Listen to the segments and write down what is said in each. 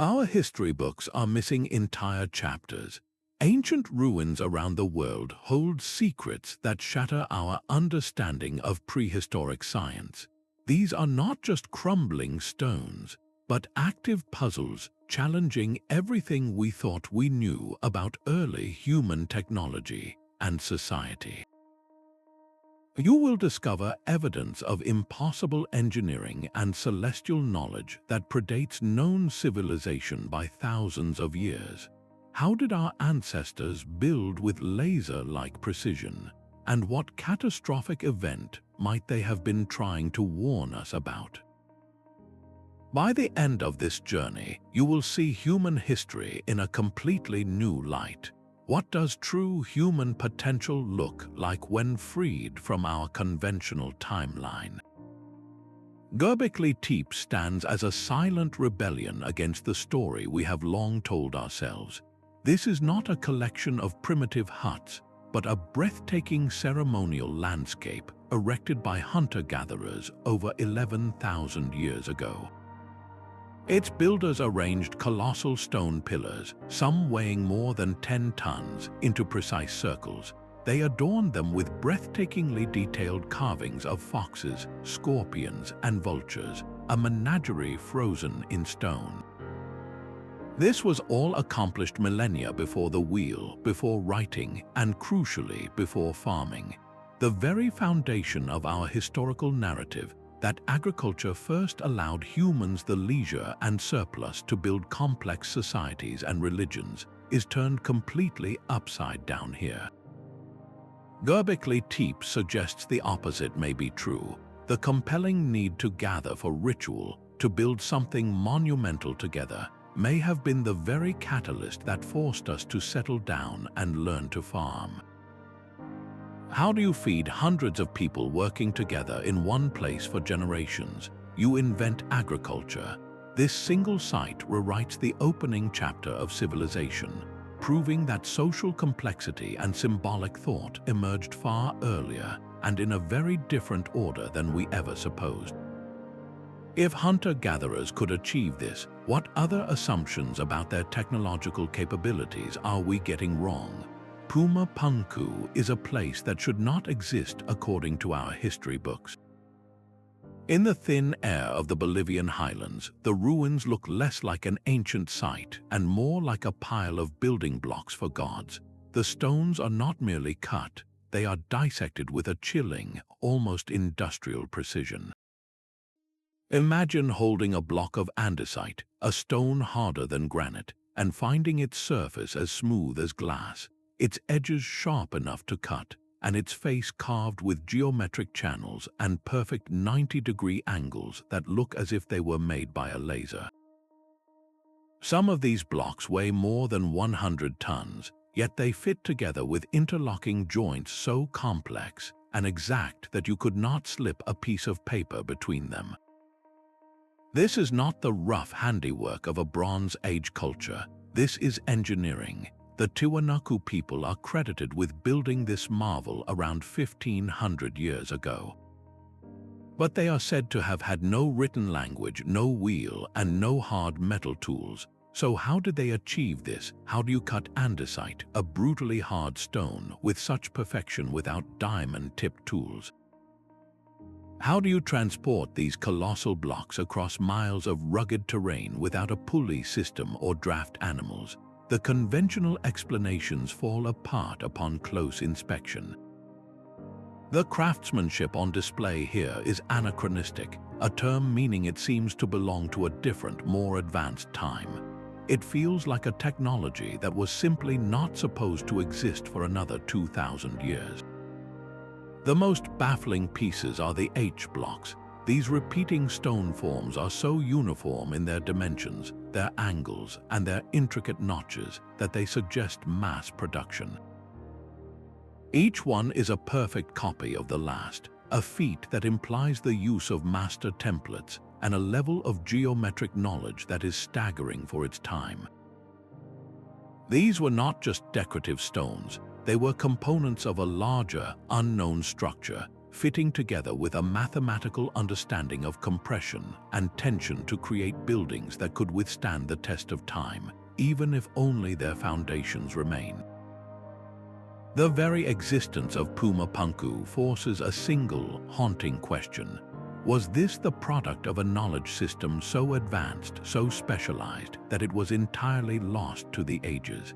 Our history books are missing entire chapters. Ancient ruins around the world hold secrets that shatter our understanding of prehistoric science. These are not just crumbling stones, but active puzzles challenging everything we thought we knew about early human technology and society. You will discover evidence of impossible engineering and celestial knowledge that predates known civilization by thousands of years. How did our ancestors build with laser-like precision? And what catastrophic event might they have been trying to warn us about? By the end of this journey, you will see human history in a completely new light. What does true human potential look like when freed from our conventional timeline? Göbekli Tepe stands as a silent rebellion against the story we have long told ourselves. This is not a collection of primitive huts, but a breathtaking ceremonial landscape erected by hunter-gatherers over 11,000 years ago. Its builders arranged colossal stone pillars, some weighing more than 10 tons, into precise circles. They adorned them with breathtakingly detailed carvings of foxes, scorpions, and vultures, a menagerie frozen in stone. This was all accomplished millennia before the wheel, before writing, and crucially, before farming. The very foundation of our historical narrative, that agriculture first allowed humans the leisure and surplus to build complex societies and religions, is turned completely upside down here. Göbekli Tepe suggests the opposite may be true. The compelling need to gather for ritual, to build something monumental together, may have been the very catalyst that forced us to settle down and learn to farm. How do you feed hundreds of people working together in one place for generations? You invent agriculture. This single site rewrites the opening chapter of civilization, proving that social complexity and symbolic thought emerged far earlier and in a very different order than we ever supposed. If hunter-gatherers could achieve this, what other assumptions about their technological capabilities are we getting wrong? Pumapunku is a place that should not exist according to our history books. In the thin air of the Bolivian highlands, the ruins look less like an ancient site and more like a pile of building blocks for gods. The stones are not merely cut, they are dissected with a chilling, almost industrial precision. Imagine holding a block of andesite, a stone harder than granite, and finding its surface as smooth as glass, its edges sharp enough to cut, and its face carved with geometric channels and perfect 90-degree angles that look as if they were made by a laser. Some of these blocks weigh more than 100 tons, yet they fit together with interlocking joints so complex and exact that you could not slip a piece of paper between them. This is not the rough handiwork of a Bronze Age culture. This is engineering. The Tiwanaku people are credited with building this marvel around 1,500 years ago. But they are said to have had no written language, no wheel, and no hard metal tools. So how did they achieve this? How do you cut andesite, a brutally hard stone, with such perfection without diamond-tipped tools? How do you transport these colossal blocks across miles of rugged terrain without a pulley system or draft animals? The conventional explanations fall apart upon close inspection. The craftsmanship on display here is anachronistic, a term meaning it seems to belong to a different, more advanced time. It feels like a technology that was simply not supposed to exist for another 2,000 years. The most baffling pieces are the H-blocks. These repeating stone forms are so uniform in their dimensions, their angles, and their intricate notches that they suggest mass production. Each one is a perfect copy of the last, a feat that implies the use of master templates and a level of geometric knowledge that is staggering for its time. These were not just decorative stones, they were components of a larger, unknown structure, fitting together with a mathematical understanding of compression and tension to create buildings that could withstand the test of time, even if only their foundations remain. The very existence of Pumapunku forces a single, haunting question. Was this the product of a knowledge system so advanced, so specialized, that it was entirely lost to the ages?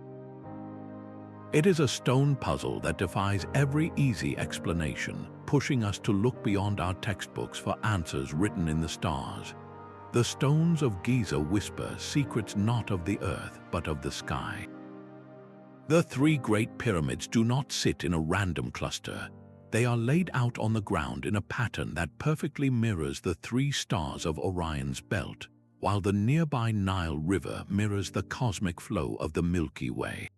It is a stone puzzle that defies every easy explanation, pushing us to look beyond our textbooks for answers written in the stars. The stones of Giza whisper secrets not of the earth, but of the sky. The three Great Pyramids do not sit in a random cluster. They are laid out on the ground in a pattern that perfectly mirrors the three stars of Orion's belt, while the nearby Nile River mirrors the cosmic flow of the Milky Way.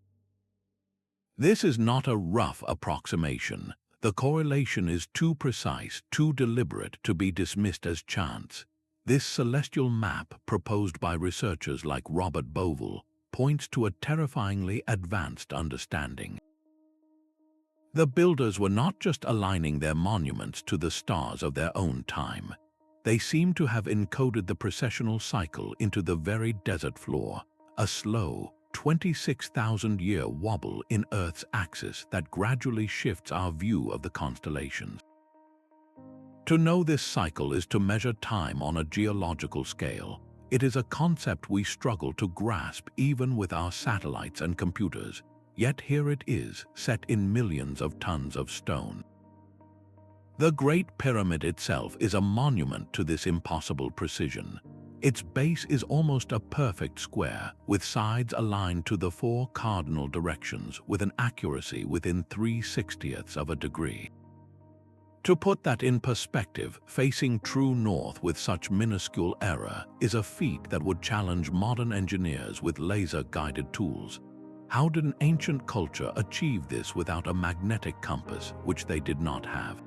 This is not a rough approximation. The correlation is too precise, too deliberate to be dismissed as chance. This celestial map, proposed by researchers like Robert Bovell, points to a terrifyingly advanced understanding. The builders were not just aligning their monuments to the stars of their own time. They seem to have encoded the precessional cycle into the very desert floor, a slow, 26,000-year wobble in Earth's axis that gradually shifts our view of the constellations. To know this cycle is to measure time on a geological scale. It is a concept we struggle to grasp even with our satellites and computers, yet here it is, set in millions of tons of stone. The Great Pyramid itself is a monument to this impossible precision. Its base is almost a perfect square, with sides aligned to the four cardinal directions with an accuracy within 3/60ths of a degree. To put that in perspective, facing true north with such minuscule error is a feat that would challenge modern engineers with laser-guided tools. How did an ancient culture achieve this without a magnetic compass, which they did not have?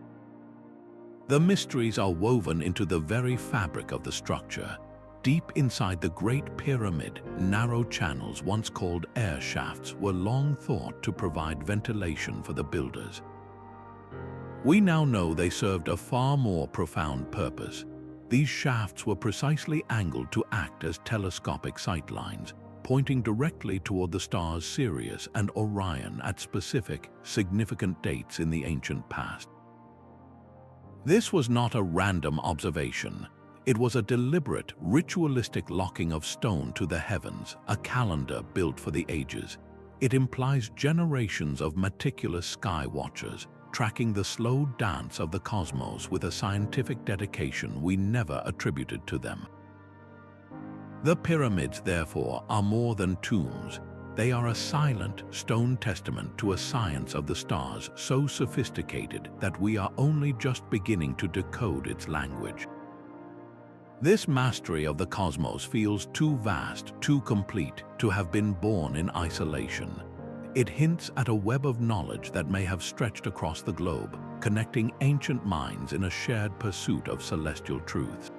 The mysteries are woven into the very fabric of the structure. Deep inside the Great Pyramid, narrow channels once called air shafts were long thought to provide ventilation for the builders. We now know they served a far more profound purpose. These shafts were precisely angled to act as telescopic sightlines, pointing directly toward the stars Sirius and Orion at specific, significant dates in the ancient past. This was not a random observation. It was a deliberate, ritualistic locking of stone to the heavens, a calendar built for the ages. It implies generations of meticulous sky watchers, tracking the slow dance of the cosmos with a scientific dedication we never attributed to them. The pyramids, therefore, are more than tombs. They are a silent, stone testament to a science of the stars so sophisticated that we are only just beginning to decode its language. This mastery of the cosmos feels too vast, too complete, to have been born in isolation. It hints at a web of knowledge that may have stretched across the globe, connecting ancient minds in a shared pursuit of celestial truths.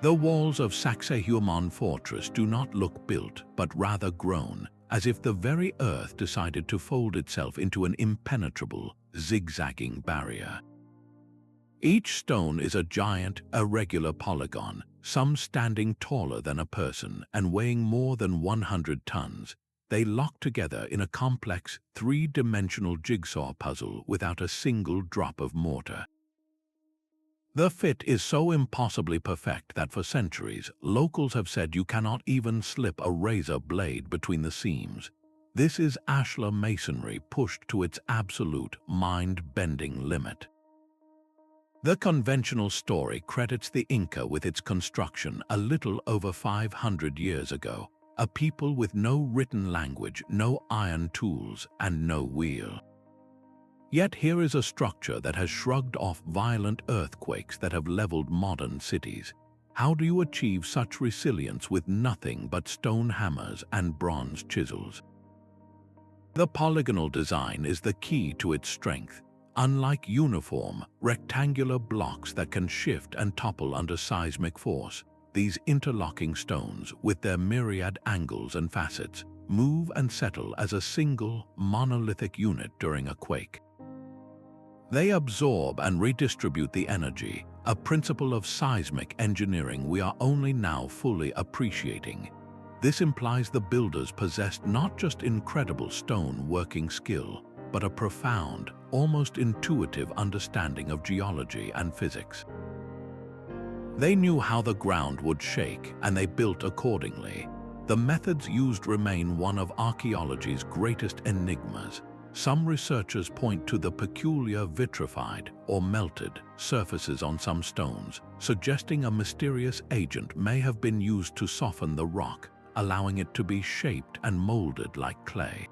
The walls of Sacsayhuamán fortress do not look built, but rather grown, as if the very earth decided to fold itself into an impenetrable, zigzagging barrier. Each stone is a giant, irregular polygon, some standing taller than a person and weighing more than 100 tons. They lock together in a complex, three-dimensional jigsaw puzzle without a single drop of mortar. The fit is so impossibly perfect that for centuries, locals have said you cannot even slip a razor blade between the seams. This is ashlar masonry pushed to its absolute, mind-bending limit. The conventional story credits the Inca with its construction a little over 500 years ago, a people with no written language, no iron tools, and no wheel. Yet here is a structure that has shrugged off violent earthquakes that have leveled modern cities. How do you achieve such resilience with nothing but stone hammers and bronze chisels? The polygonal design is the key to its strength. Unlike uniform, rectangular blocks that can shift and topple under seismic force, these interlocking stones, with their myriad angles and facets, move and settle as a single, monolithic unit during a quake. They absorb and redistribute the energy, a principle of seismic engineering we are only now fully appreciating. This implies the builders possessed not just incredible stone working skill, but a profound, almost intuitive understanding of geology and physics. They knew how the ground would shake, and they built accordingly. The methods used remain one of archaeology's greatest enigmas. Some researchers point to the peculiar vitrified, or melted, surfaces on some stones, suggesting a mysterious agent may have been used to soften the rock, allowing it to be shaped and molded like clay.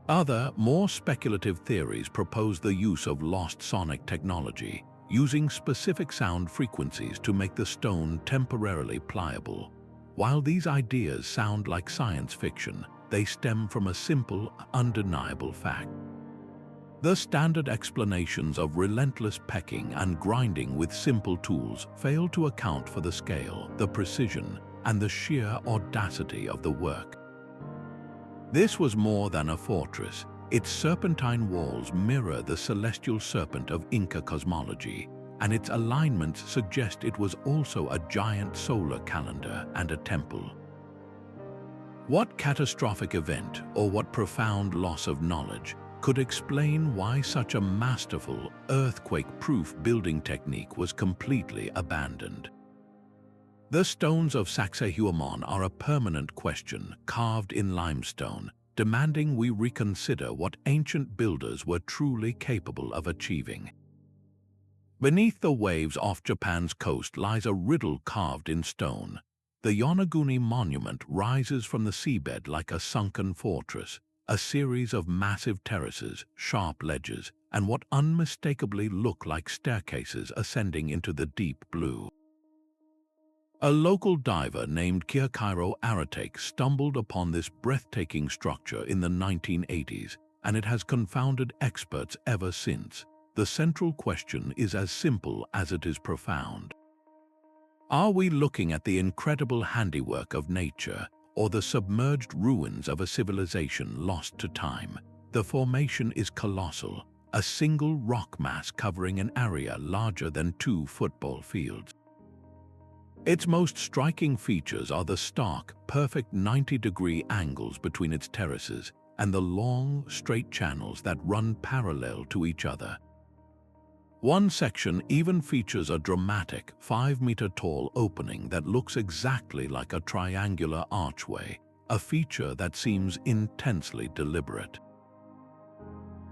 Other, more speculative theories propose the use of lost sonic technology, using specific sound frequencies to make the stone temporarily pliable. While these ideas sound like science fiction, they stem from a simple, undeniable fact. The standard explanations of relentless pecking and grinding with simple tools fail to account for the scale, the precision, and the sheer audacity of the work. This was more than a fortress. Its serpentine walls mirror the celestial serpent of Inca cosmology, and its alignments suggest it was also a giant solar calendar and a temple. What catastrophic event, or what profound loss of knowledge, could explain why such a masterful, earthquake-proof building technique was completely abandoned? The stones of Sacsayhuamán are a permanent question, carved in limestone, demanding we reconsider what ancient builders were truly capable of achieving. Beneath the waves off Japan's coast lies a riddle carved in stone. The Yonaguni monument rises from the seabed like a sunken fortress, a series of massive terraces, sharp ledges, and what unmistakably look like staircases ascending into the deep blue. A local diver named Kirkairo Aratake stumbled upon this breathtaking structure in the 1980s, and it has confounded experts ever since. The central question is as simple as it is profound. Are we looking at the incredible handiwork of nature, or the submerged ruins of a civilization lost to time? The formation is colossal, a single rock mass covering an area larger than 2 football fields. Its most striking features are the stark, perfect 90-degree angles between its terraces and the long, straight channels that run parallel to each other. One section even features a dramatic 5-meter-tall opening that looks exactly like a triangular archway, a feature that seems intensely deliberate.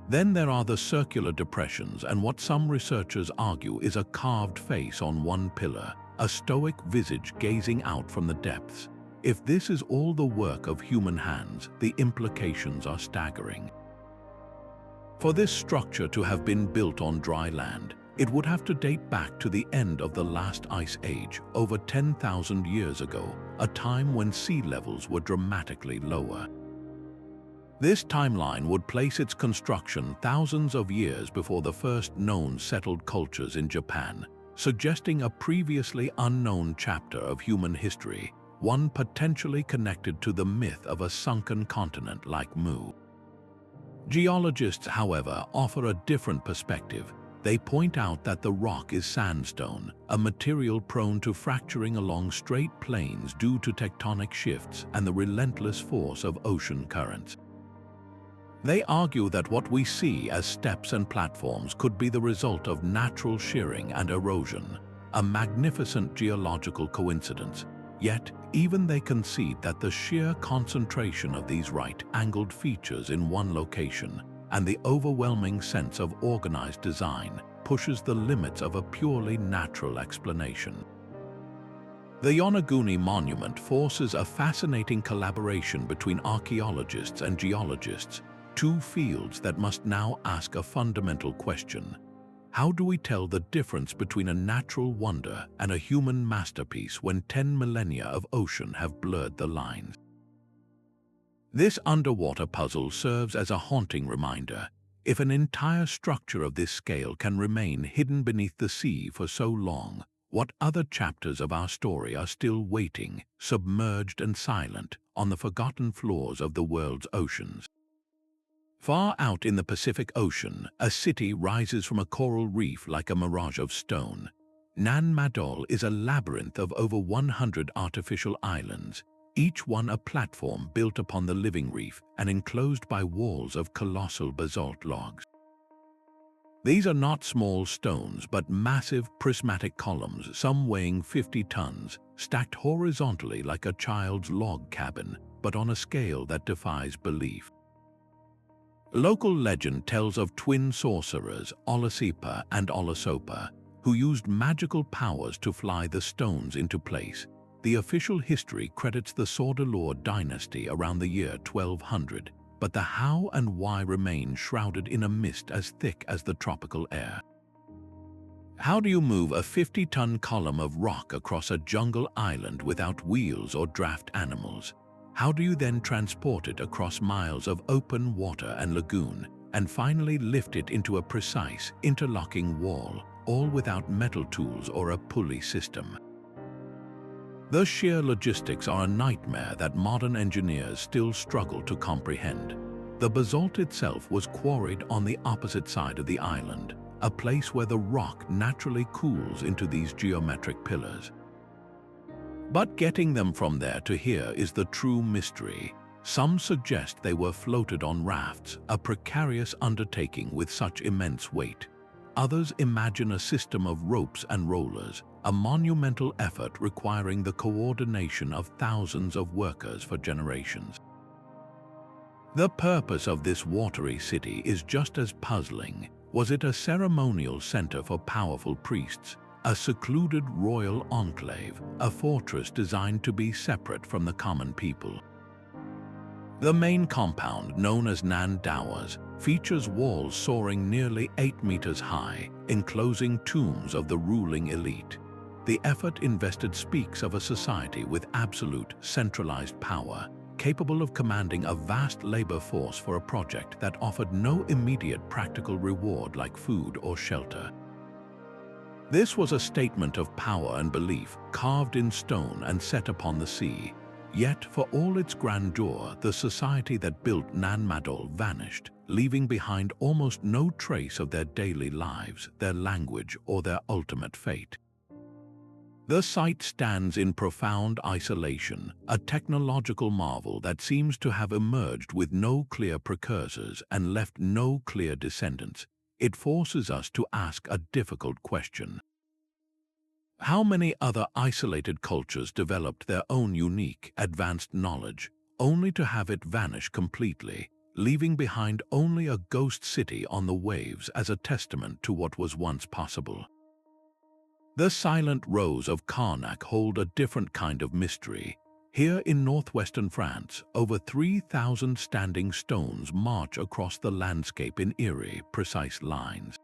Then there are the circular depressions and what some researchers argue is a carved face on one pillar, a stoic visage gazing out from the depths. If this is all the work of human hands, the implications are staggering. For this structure to have been built on dry land, it would have to date back to the end of the last ice age, over 10,000 years ago, a time when sea levels were dramatically lower. This timeline would place its construction thousands of years before the first known settled cultures in Japan, suggesting a previously unknown chapter of human history, one potentially connected to the myth of a sunken continent like Mu. Geologists, however, offer a different perspective. They point out that the rock is sandstone, a material prone to fracturing along straight plains due to tectonic shifts and the relentless force of ocean currents. They argue that what we see as steps and platforms could be the result of natural shearing and erosion, a magnificent geological coincidence. Yet, even they concede that the sheer concentration of these right-angled features in one location and the overwhelming sense of organized design pushes the limits of a purely natural explanation. The Yonaguni monument forces a fascinating collaboration between archaeologists and geologists, two fields that must now ask a fundamental question. How do we tell the difference between a natural wonder and a human masterpiece when 10 millennia of ocean have blurred the lines? This underwater puzzle serves as a haunting reminder. If an entire structure of this scale can remain hidden beneath the sea for so long, what other chapters of our story are still waiting, submerged and silent, on the forgotten floors of the world's oceans? Far out in the Pacific Ocean, a city rises from a coral reef like a mirage of stone. Madol is a labyrinth of over 100 artificial islands, each one a platform built upon the living reef and enclosed by walls of colossal basalt logs. These are not small stones, but massive prismatic columns, some weighing 50 tons, stacked horizontally like a child's log cabin, but on a scale that defies belief. Local legend tells of twin sorcerers, Olisipa and Olisopa, who used magical powers to fly the stones into place. The official history credits the Sordelor dynasty around the year 1200, but the how and why remain shrouded in a mist as thick as the tropical air. How do you move a 50-ton column of rock across a jungle island without wheels or draft animals? How do you then transport it across miles of open water and lagoon, and finally lift it into a precise, interlocking wall, all without metal tools or a pulley system? The sheer logistics are a nightmare that modern engineers still struggle to comprehend. The basalt itself was quarried on the opposite side of the island, a place where the rock naturally cools into these geometric pillars. But getting them from there to here is the true mystery. Some suggest they were floated on rafts, a precarious undertaking with such immense weight. Others imagine a system of ropes and rollers, a monumental effort requiring the coordination of thousands of workers for generations. The purpose of this watery city is just as puzzling. Was it a ceremonial center for powerful priests, a secluded royal enclave, a fortress designed to be separate from the common people? The main compound, known as Nandawas, features walls soaring nearly 8 meters high, enclosing tombs of the ruling elite. The effort invested speaks of a society with absolute, centralized power, capable of commanding a vast labor force for a project that offered no immediate practical reward like food or shelter. This was a statement of power and belief, carved in stone and set upon the sea. Yet, for all its grandeur, the society that built Madol vanished, leaving behind almost no trace of their daily lives, their language, or their ultimate fate. The site stands in profound isolation, a technological marvel that seems to have emerged with no clear precursors and left no clear descendants. It forces us to ask a difficult question. How many other isolated cultures developed their own unique, advanced knowledge, only to have it vanish completely, leaving behind only a ghost city on the waves as a testament to what was once possible? The silent rows of Carnac hold a different kind of mystery. Here in northwestern France, over 3,000 standing stones march across the landscape in eerie, precise lines.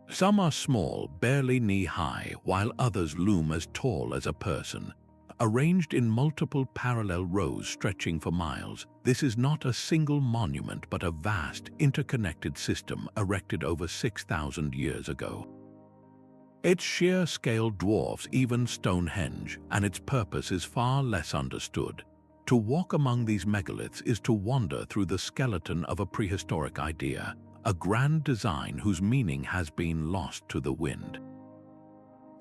Some are small, barely knee-high, while others loom as tall as a person. Arranged in multiple parallel rows stretching for miles, this is not a single monument but a vast, interconnected system erected over 6,000 years ago. Its sheer scale dwarfs even Stonehenge, and its purpose is far less understood. To walk among these megaliths is to wander through the skeleton of a prehistoric idea, a grand design whose meaning has been lost to the wind.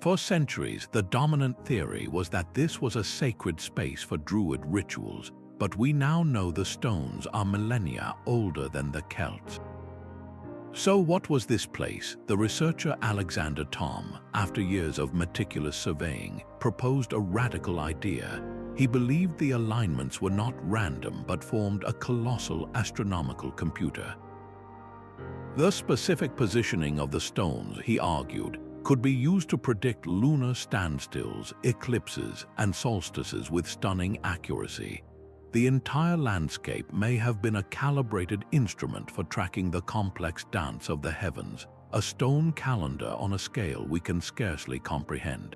For centuries, the dominant theory was that this was a sacred space for Druid rituals, but we now know the stones are millennia older than the Celts. So what was this place? The researcher Alexander Thom, after years of meticulous surveying, proposed a radical idea. He believed the alignments were not random but formed a colossal astronomical computer. The specific positioning of the stones, he argued, could be used to predict lunar standstills, eclipses, and solstices with stunning accuracy. The entire landscape may have been a calibrated instrument for tracking the complex dance of the heavens, a stone calendar on a scale we can scarcely comprehend.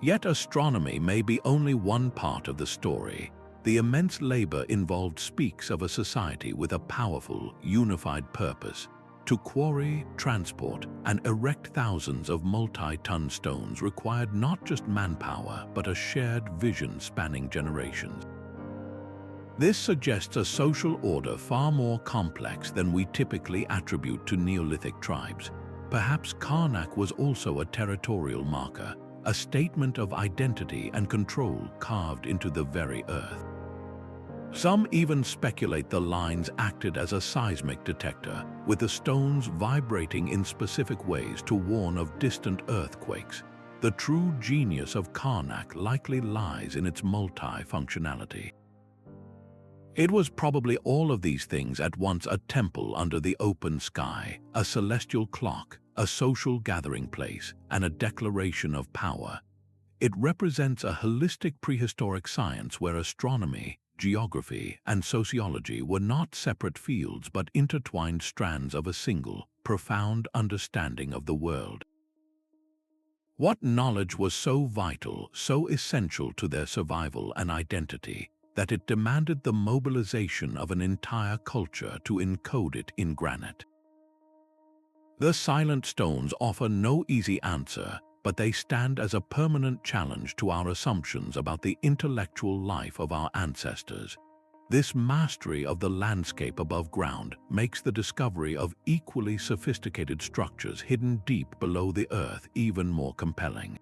Yet astronomy may be only one part of the story. The immense labor involved speaks of a society with a powerful, unified purpose: to quarry, transport, and erect thousands of multi-ton stones required not just manpower, but a shared vision spanning generations. This suggests a social order far more complex than we typically attribute to Neolithic tribes. Perhaps Carnac was also a territorial marker, a statement of identity and control carved into the very earth. Some even speculate the lines acted as a seismic detector, with the stones vibrating in specific ways to warn of distant earthquakes. The true genius of Carnac likely lies in its multi-functionality. It was probably all of these things at once: a temple under the open sky, a celestial clock, a social gathering place, and a declaration of power. It represents a holistic prehistoric science where astronomy, geography, and sociology were not separate fields but intertwined strands of a single, profound understanding of the world. What knowledge was so vital, so essential to their survival and identity, that it demanded the mobilization of an entire culture to encode it in granite? The silent stones offer no easy answer, but they stand as a permanent challenge to our assumptions about the intellectual life of our ancestors. This mastery of the landscape above ground makes the discovery of equally sophisticated structures hidden deep below the earth even more compelling.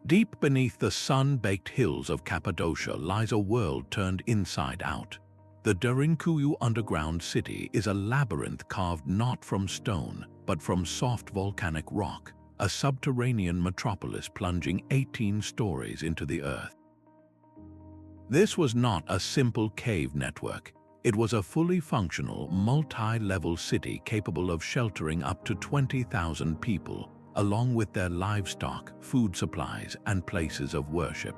Deep beneath the sun-baked hills of Cappadocia lies a world turned inside out. The Derinkuyu underground city is a labyrinth carved not from stone, but from soft volcanic rock, a subterranean metropolis plunging 18 stories into the earth. This was not a simple cave network. It was a fully functional, multi-level city capable of sheltering up to 20,000 people, along with their livestock, food supplies, and places of worship.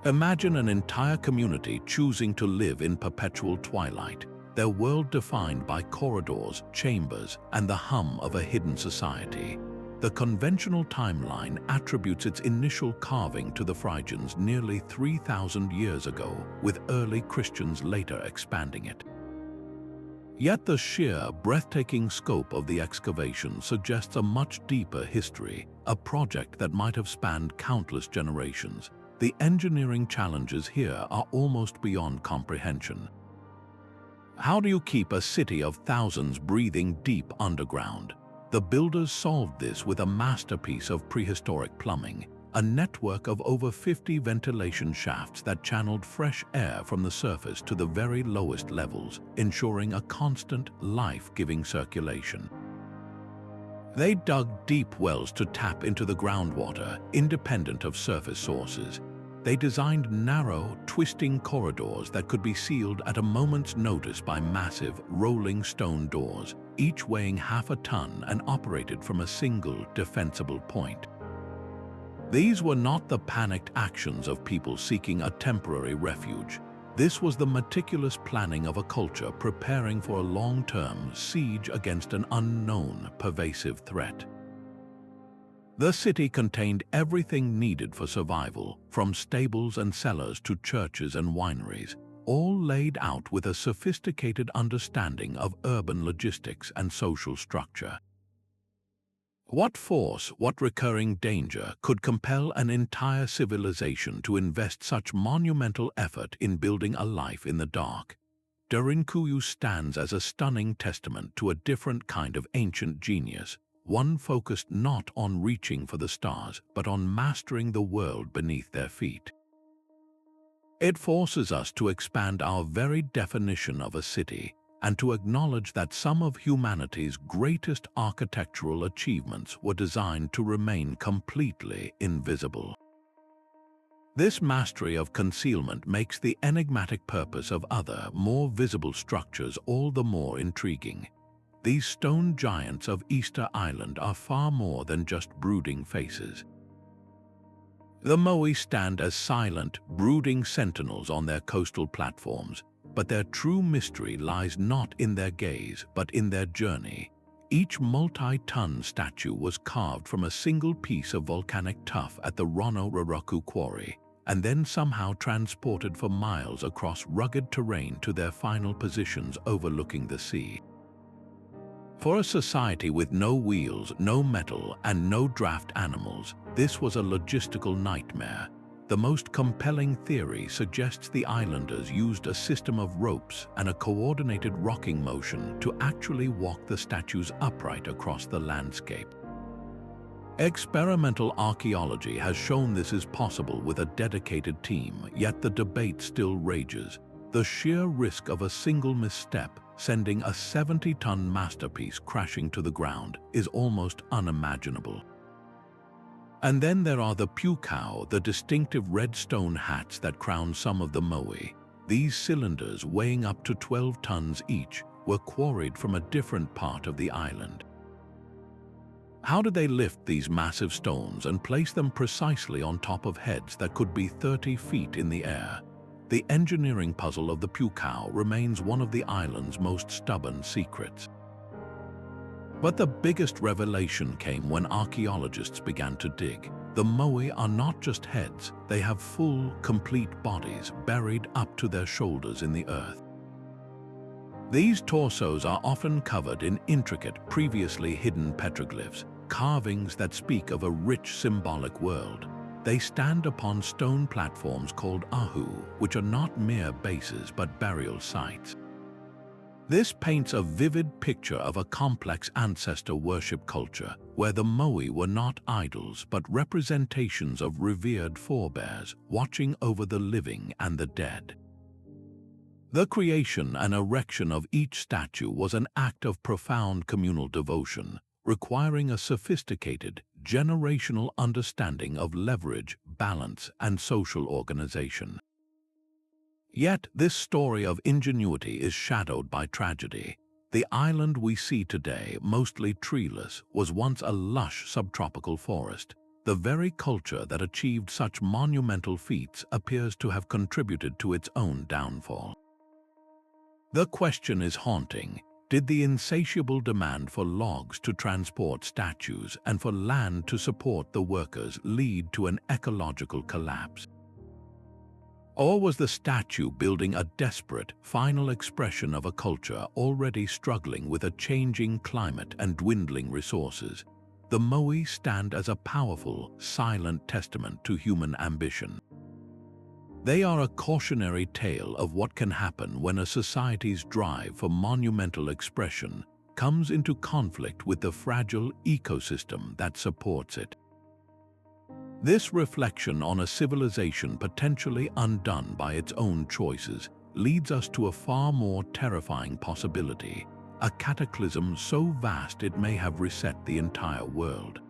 Imagine an entire community choosing to live in perpetual twilight, their world defined by corridors, chambers, and the hum of a hidden society. The conventional timeline attributes its initial carving to the Phrygians nearly 3,000 years ago, with early Christians later expanding it. Yet the sheer, breathtaking scope of the excavation suggests a much deeper history, a project that might have spanned countless generations. The engineering challenges here are almost beyond comprehension. How do you keep a city of thousands breathing deep underground? The builders solved this with a masterpiece of prehistoric plumbing, a network of over 50 ventilation shafts that channeled fresh air from the surface to the very lowest levels, ensuring a constant, life-giving circulation. They dug deep wells to tap into the groundwater, independent of surface sources. They designed narrow, twisting corridors that could be sealed at a moment's notice by massive, rolling stone doors, each weighing half a ton and operated from a single, defensible point. These were not the panicked actions of people seeking a temporary refuge. This was the meticulous planning of a culture preparing for a long-term siege against an unknown, pervasive threat. The city contained everything needed for survival, from stables and cellars to churches and wineries, all laid out with a sophisticated understanding of urban logistics and social structure. What force, what recurring danger could compel an entire civilization to invest such monumental effort in building a life in the dark? Derinkuyu stands as a stunning testament to a different kind of ancient genius, one focused not on reaching for the stars, but on mastering the world beneath their feet. It forces us to expand our very definition of a city, and to acknowledge that some of humanity's greatest architectural achievements were designed to remain completely invisible. This mastery of concealment makes the enigmatic purpose of other, more visible structures all the more intriguing. These stone giants of Easter Island are far more than just brooding faces. The Moai stand as silent, brooding sentinels on their coastal platforms, but their true mystery lies not in their gaze, but in their journey. Each multi-ton statue was carved from a single piece of volcanic tuff at the Rono-Roroku quarry, and then somehow transported for miles across rugged terrain to their final positions overlooking the sea. For a society with no wheels, no metal, and no draft animals, this was a logistical nightmare. The most compelling theory suggests the islanders used a system of ropes and a coordinated rocking motion to actually walk the statues upright across the landscape. Experimental archaeology has shown this is possible with a dedicated team, yet the debate still rages. The sheer risk of a single misstep, sending a 70-ton masterpiece crashing to the ground, is almost unimaginable. And then there are the Pukao, the distinctive red stone hats that crown some of the Moai. These cylinders, weighing up to 12 tons each, were quarried from a different part of the island. How did they lift these massive stones and place them precisely on top of heads that could be 30 feet in the air? The engineering puzzle of the Pukao remains one of the island's most stubborn secrets. But the biggest revelation came when archaeologists began to dig. The Moai are not just heads, they have full, complete bodies buried up to their shoulders in the earth. These torsos are often covered in intricate, previously hidden petroglyphs, carvings that speak of a rich symbolic world. They stand upon stone platforms called ahu, which are not mere bases but burial sites. This paints a vivid picture of a complex ancestor worship culture, where the Moai were not idols but representations of revered forebears watching over the living and the dead. The creation and erection of each statue was an act of profound communal devotion, requiring a sophisticated, generational understanding of leverage, balance, and social organization. Yet this story of ingenuity is shadowed by tragedy. The island we see today, mostly treeless, was once a lush subtropical forest. The very culture that achieved such monumental feats appears to have contributed to its own downfall. The question is haunting. Did the insatiable demand for logs to transport statues and for land to support the workers lead to an ecological collapse? Or was the statue building a desperate, final expression of a culture already struggling with a changing climate and dwindling resources? The Moai stand as a powerful, silent testament to human ambition. They are a cautionary tale of what can happen when a society's drive for monumental expression comes into conflict with the fragile ecosystem that supports it. This reflection on a civilization potentially undone by its own choices leads us to a far more terrifying possibility, a cataclysm so vast it may have reset the entire world.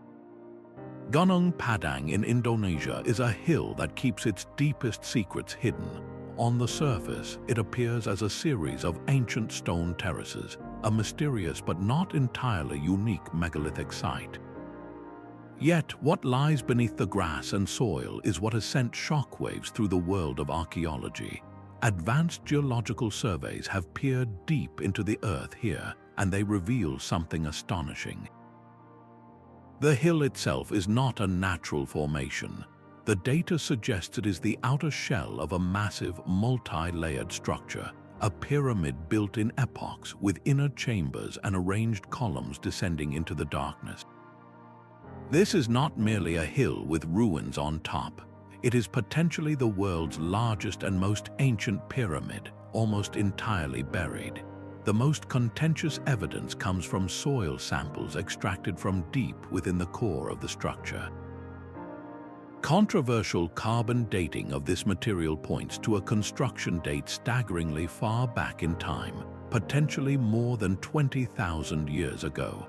Gunung Padang in Indonesia is a hill that keeps its deepest secrets hidden. On the surface, it appears as a series of ancient stone terraces, a mysterious but not entirely unique megalithic site. Yet, what lies beneath the grass and soil is what has sent shockwaves through the world of archaeology. Advanced geological surveys have peered deep into the earth here, and they reveal something astonishing. The hill itself is not a natural formation. The data suggests it is the outer shell of a massive, multi-layered structure, a pyramid built in epochs with inner chambers and arranged columns descending into the darkness. This is not merely a hill with ruins on top. It is potentially the world's largest and most ancient pyramid, almost entirely buried. The most contentious evidence comes from soil samples extracted from deep within the core of the structure. Controversial carbon dating of this material points to a construction date staggeringly far back in time, potentially more than 20,000 years ago.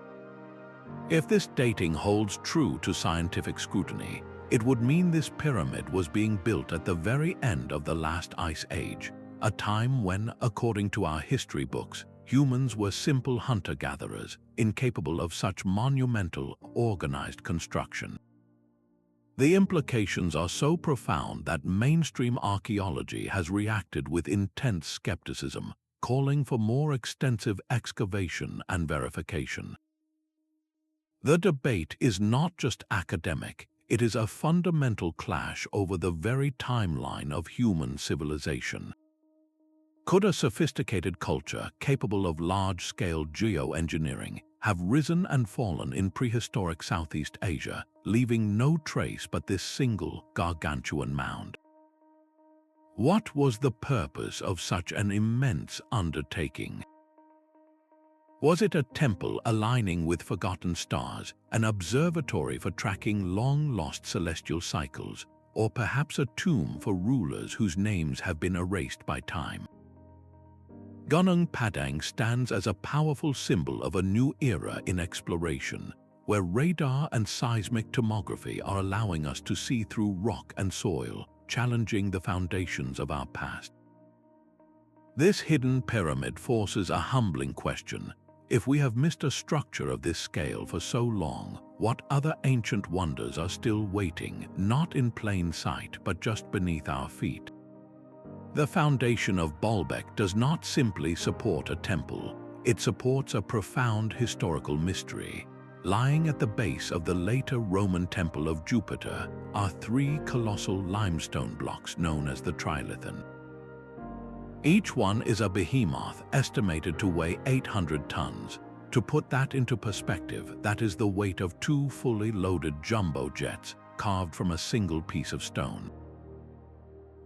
If this dating holds true to scientific scrutiny, it would mean this pyramid was being built at the very end of the last ice age, a time when, according to our history books, humans were simple hunter-gatherers, incapable of such monumental, organized construction. The implications are so profound that mainstream archaeology has reacted with intense skepticism, calling for more extensive excavation and verification. The debate is not just academic, it is a fundamental clash over the very timeline of human civilization. Could a sophisticated culture capable of large-scale geoengineering have risen and fallen in prehistoric Southeast Asia, leaving no trace but this single gargantuan mound. What was the purpose of such an immense undertaking? Was it a temple aligning with forgotten stars, an observatory for tracking long-lost celestial cycles, or perhaps a tomb for rulers whose names have been erased by time? Gunung Padang stands as a powerful symbol of a new era in exploration, where radar and seismic tomography are allowing us to see through rock and soil, challenging the foundations of our past. This hidden pyramid forces a humbling question. If we have missed a structure of this scale for so long, what other ancient wonders are still waiting, not in plain sight but just beneath our feet? The foundation of Baalbek does not simply support a temple, it supports a profound historical mystery. Lying at the base of the later Roman Temple of Jupiter are three colossal limestone blocks known as the Trilithon. Each one is a behemoth estimated to weigh 800 tons. To put that into perspective, that is the weight of two fully loaded jumbo jets carved from a single piece of stone.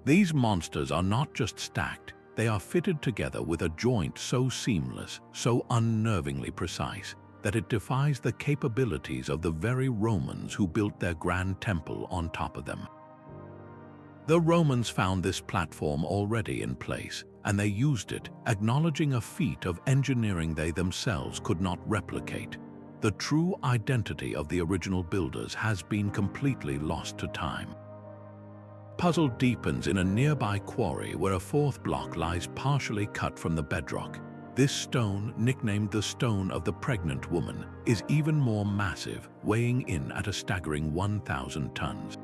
These monsters are not just stacked, they are fitted together with a joint so seamless, so unnervingly precise, that it defies the capabilities of the very Romans who built their grand temple on top of them. The Romans found this platform already in place, and they used it, acknowledging a feat of engineering they themselves could not replicate. The true identity of the original builders has been completely lost to time. Puzzle deepens in a nearby quarry where a fourth block lies partially cut from the bedrock. This stone, nicknamed the Stone of the Pregnant Woman, is even more massive, weighing in at a staggering 1,000 tons.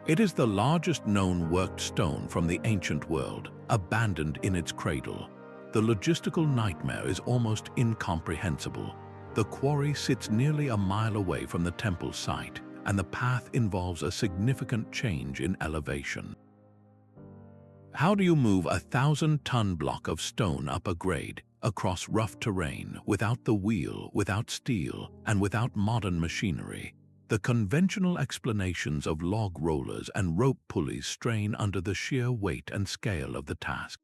It is the largest known worked stone from the ancient world, abandoned in its cradle. The logistical nightmare is almost incomprehensible. The quarry sits nearly a mile away from the temple site, and the path involves a significant change in elevation. How do you move a 1,000-ton block of stone up a grade, across rough terrain, without the wheel, without steel, and without modern machinery? The conventional explanations of log rollers and rope pulleys strain under the sheer weight and scale of the task.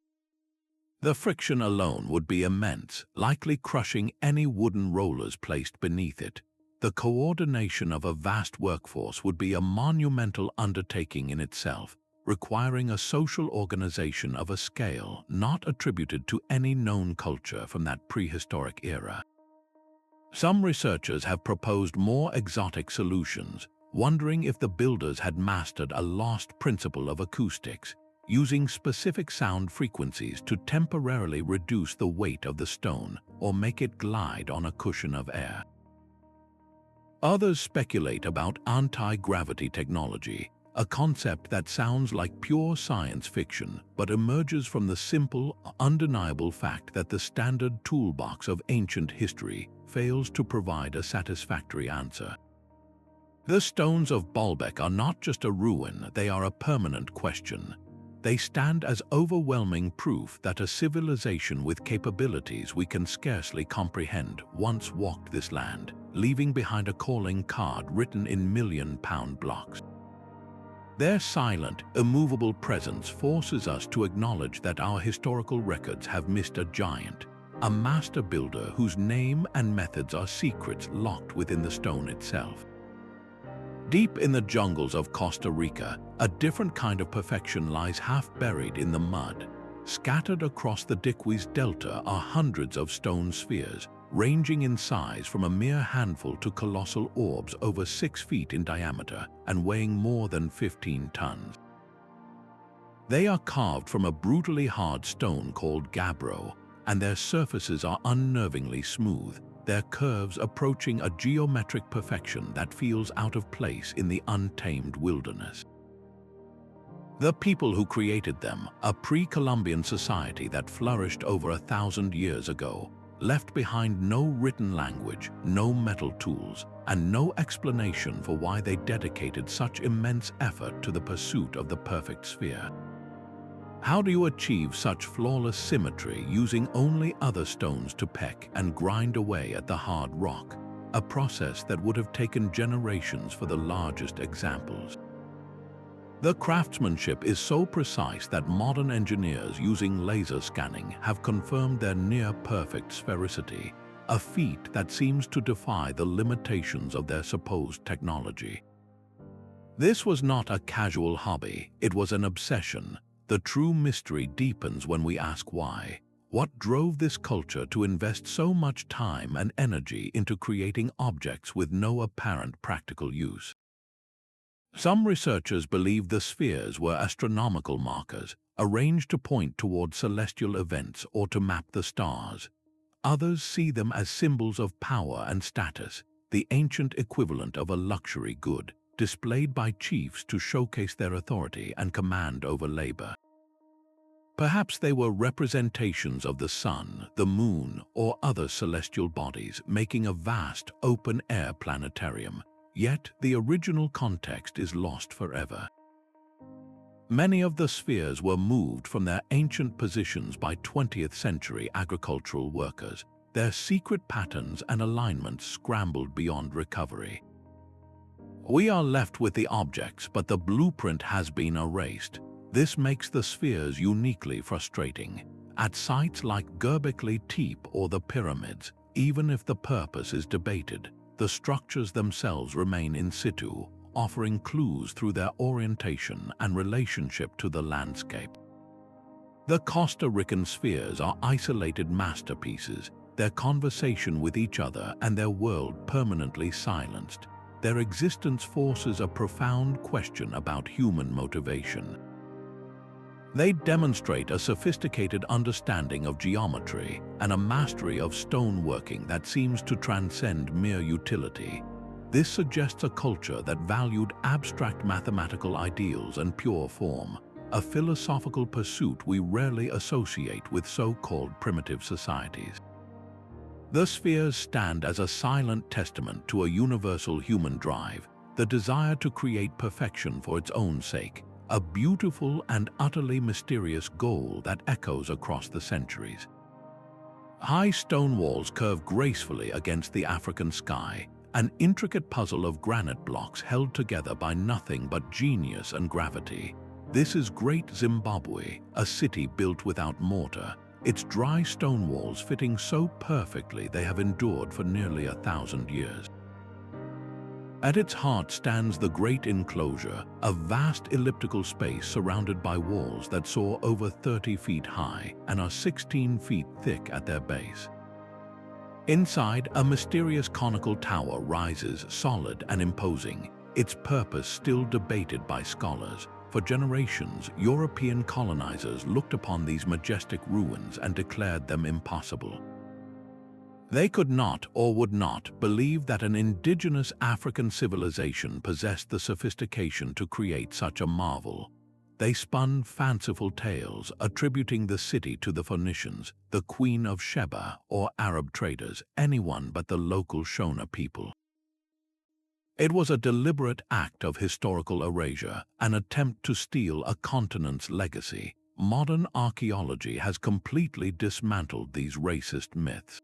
The friction alone would be immense, likely crushing any wooden rollers placed beneath it. The coordination of a vast workforce would be a monumental undertaking in itself, requiring a social organization of a scale not attributed to any known culture from that prehistoric era. Some researchers have proposed more exotic solutions, wondering if the builders had mastered a lost principle of acoustics, using specific sound frequencies to temporarily reduce the weight of the stone or make it glide on a cushion of air. Others speculate about anti-gravity technology, a concept that sounds like pure science fiction but emerges from the simple, undeniable fact that the standard toolbox of ancient history fails to provide a satisfactory answer. The stones of Baalbek are not just a ruin, they are a permanent question. They stand as overwhelming proof that a civilization with capabilities we can scarcely comprehend once walked this land, leaving behind a calling card written in million-pound blocks. Their silent, immovable presence forces us to acknowledge that our historical records have missed a giant, a master builder whose name and methods are secrets locked within the stone itself. Deep in the jungles of Costa Rica, a different kind of perfection lies half buried in the mud. Scattered across the Diquis Delta are hundreds of stone spheres, ranging in size from a mere handful to colossal orbs over 6 feet in diameter and weighing more than 15 tons. They are carved from a brutally hard stone called gabbro, and their surfaces are unnervingly smooth, their curves approaching a geometric perfection that feels out of place in the untamed wilderness. The people who created them, a pre-Columbian society that flourished over 1,000 years ago, left behind no written language, no metal tools, and no explanation for why they dedicated such immense effort to the pursuit of the perfect sphere. How do you achieve such flawless symmetry using only other stones to peck and grind away at the hard rock, a process that would have taken generations for the largest examples? The craftsmanship is so precise that modern engineers using laser scanning have confirmed their near-perfect sphericity, a feat that seems to defy the limitations of their supposed technology. This was not a casual hobby, it was an obsession. The true mystery deepens when we ask why. What drove this culture to invest so much time and energy into creating objects with no apparent practical use? Some researchers believe the spheres were astronomical markers, arranged to point toward celestial events or to map the stars. Others see them as symbols of power and status, the ancient equivalent of a luxury good, displayed by chiefs to showcase their authority and command over labor. Perhaps they were representations of the sun, the moon, or other celestial bodies, making a vast, open-air planetarium. Yet the original context is lost forever. Many of the spheres were moved from their ancient positions by 20th century agricultural workers, their secret patterns and alignments scrambled beyond recovery. We are left with the objects, but the blueprint has been erased. This makes the spheres uniquely frustrating. At sites like Göbekli Tepe or the pyramids, even if the purpose is debated, the structures themselves remain in situ, offering clues through their orientation and relationship to the landscape. The Costa Rican spheres are isolated masterpieces, their conversation with each other and their world permanently silenced. Their existence forces a profound question about human motivation. They demonstrate a sophisticated understanding of geometry and a mastery of stoneworking that seems to transcend mere utility. This suggests a culture that valued abstract mathematical ideals and pure form, a philosophical pursuit we rarely associate with so-called primitive societies. The spheres stand as a silent testament to a universal human drive, the desire to create perfection for its own sake, a beautiful and utterly mysterious goal that echoes across the centuries. High stone walls curve gracefully against the African sky, an intricate puzzle of granite blocks held together by nothing but genius and gravity. This is Great Zimbabwe, a city built without mortar, its dry stone walls fitting so perfectly they have endured for nearly 1,000 years. At its heart stands the Great Enclosure, a vast elliptical space surrounded by walls that soar over 30 feet high and are 16 feet thick at their base. Inside, a mysterious conical tower rises solid and imposing, its purpose still debated by scholars. For generations, European colonizers looked upon these majestic ruins and declared them impossible. They could not or would not believe that an indigenous African civilization possessed the sophistication to create such a marvel. They spun fanciful tales, attributing the city to the Phoenicians, the Queen of Sheba, or Arab traders, anyone but the local Shona people. It was a deliberate act of historical erasure, an attempt to steal a continent's legacy. Modern archaeology has completely dismantled these racist myths.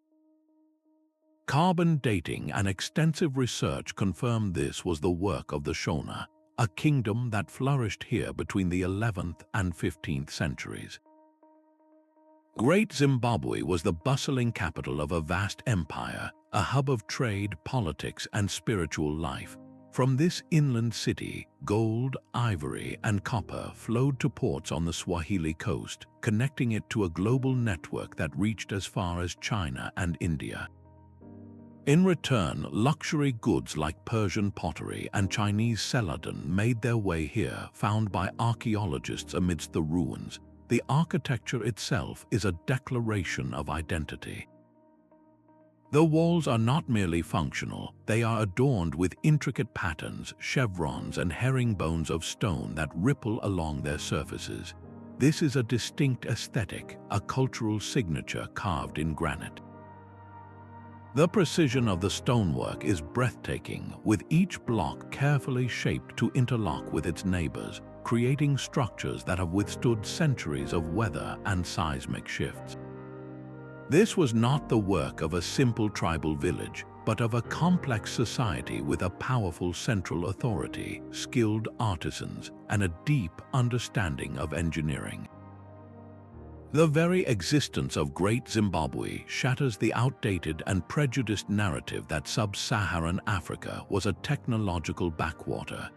Carbon dating and extensive research confirm this was the work of the Shona, a kingdom that flourished here between the 11th and 15th centuries. Great Zimbabwe was the bustling capital of a vast empire, a hub of trade, politics, and spiritual life. From this inland city, gold, ivory, and copper flowed to ports on the Swahili coast, connecting it to a global network that reached as far as China and India. In return, luxury goods like Persian pottery and Chinese celadon made their way here, found by archaeologists amidst the ruins. The architecture itself is a declaration of identity. The walls are not merely functional, they are adorned with intricate patterns, chevrons, and herringbones of stone that ripple along their surfaces. This is a distinct aesthetic, a cultural signature carved in granite. The precision of the stonework is breathtaking, with each block carefully shaped to interlock with its neighbors, creating structures that have withstood centuries of weather and seismic shifts. This was not the work of a simple tribal village, but of a complex society with a powerful central authority, skilled artisans, and a deep understanding of engineering. The very existence of Great Zimbabwe shatters the outdated and prejudiced narrative that sub-Saharan Africa was a technological backwater.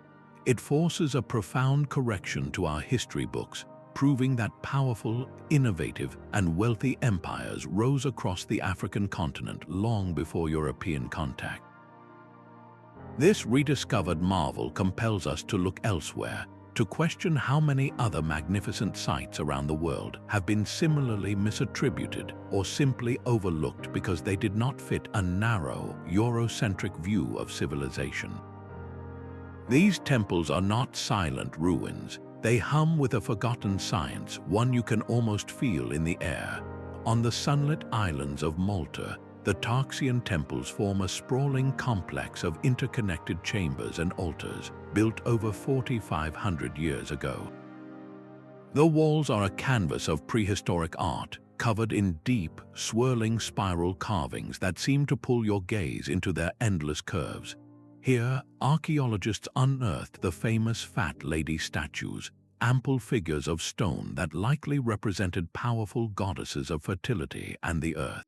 It forces a profound correction to our history books, proving that powerful, innovative, and wealthy empires rose across the African continent long before European contact. This rediscovered marvel compels us to look elsewhere, to question how many other magnificent sites around the world have been similarly misattributed or simply overlooked because they did not fit a narrow, Eurocentric view of civilization. These temples are not silent ruins. They hum with a forgotten science, one you can almost feel in the air. On the sunlit islands of Malta, the Tarxien temples form a sprawling complex of interconnected chambers and altars, built over 4,500 years ago. The walls are a canvas of prehistoric art, covered in deep, swirling spiral carvings that seem to pull your gaze into their endless curves. Here, archaeologists unearthed the famous Fat Lady statues, ample figures of stone that likely represented powerful goddesses of fertility and the earth.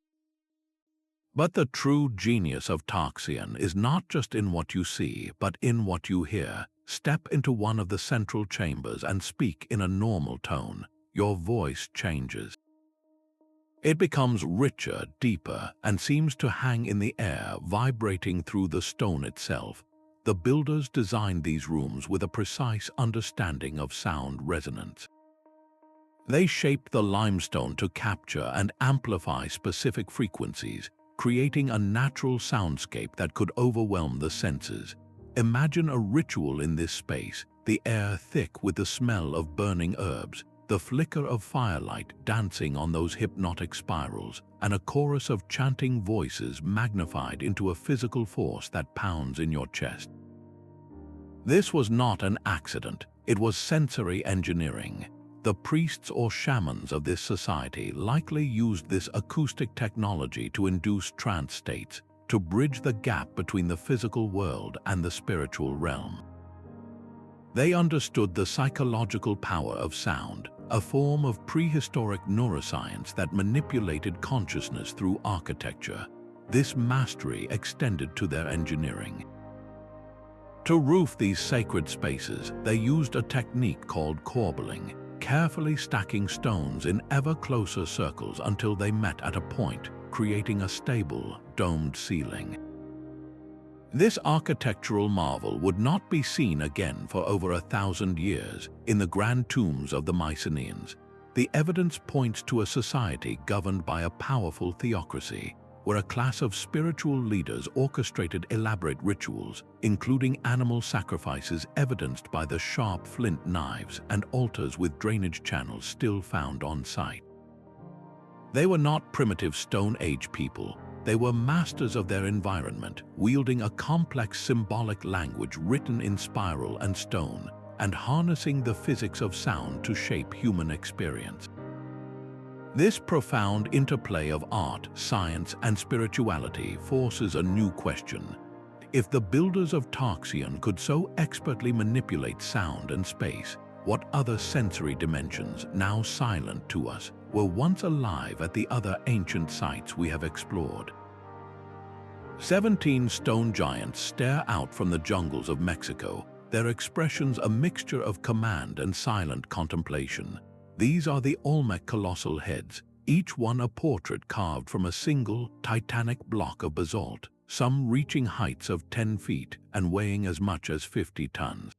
But the true genius of Tarxien is not just in what you see, but in what you hear. Step into one of the central chambers and speak in a normal tone. Your voice changes. It becomes richer, deeper, and seems to hang in the air, vibrating through the stone itself. The builders designed these rooms with a precise understanding of sound resonance. They shaped the limestone to capture and amplify specific frequencies, creating a natural soundscape that could overwhelm the senses. Imagine a ritual in this space, the air thick with the smell of burning herbs, the flicker of firelight dancing on those hypnotic spirals, and a chorus of chanting voices magnified into a physical force that pounds in your chest. This was not an accident, it was sensory engineering. The priests or shamans of this society likely used this acoustic technology to induce trance states, to bridge the gap between the physical world and the spiritual realm. They understood the psychological power of sound, a form of prehistoric neuroscience that manipulated consciousness through architecture. This mastery extended to their engineering. To roof these sacred spaces, they used a technique called corbelling, carefully stacking stones in ever closer circles until they met at a point, creating a stable, domed ceiling. This architectural marvel would not be seen again for over 1,000 years in the grand tombs of the Mycenaeans. The evidence points to a society governed by a powerful theocracy, where a class of spiritual leaders orchestrated elaborate rituals, including animal sacrifices evidenced by the sharp flint knives and altars with drainage channels still found on site. They were not primitive Stone Age people. They were masters of their environment, wielding a complex symbolic language written in spiral and stone, and harnessing the physics of sound to shape human experience. This profound interplay of art, science, and spirituality forces a new question. If the builders of Tarxien could so expertly manipulate sound and space, what other sensory dimensions, now silent to us, were once alive at the other ancient sites we have explored? 17 stone giants stare out from the jungles of Mexico, their expressions a mixture of command and silent contemplation. These are the Olmec colossal heads, each one a portrait carved from a single, titanic block of basalt, some reaching heights of 10 feet and weighing as much as 50 tons.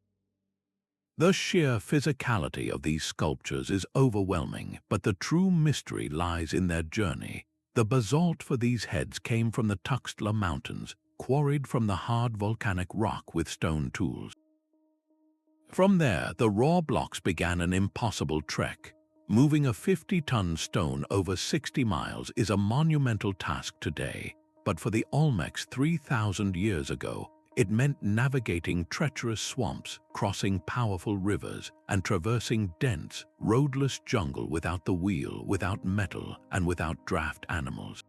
The sheer physicality of these sculptures is overwhelming, but the true mystery lies in their journey. The basalt for these heads came from the Tuxtla Mountains, quarried from the hard volcanic rock with stone tools. From there, the raw blocks began an impossible trek. Moving a 50-ton stone over 60 miles is a monumental task today, but for the Olmecs 3,000 years ago, It meant navigating treacherous swamps, crossing powerful rivers, and traversing dense, roadless jungle without the wheel, without metal, and without draft animals.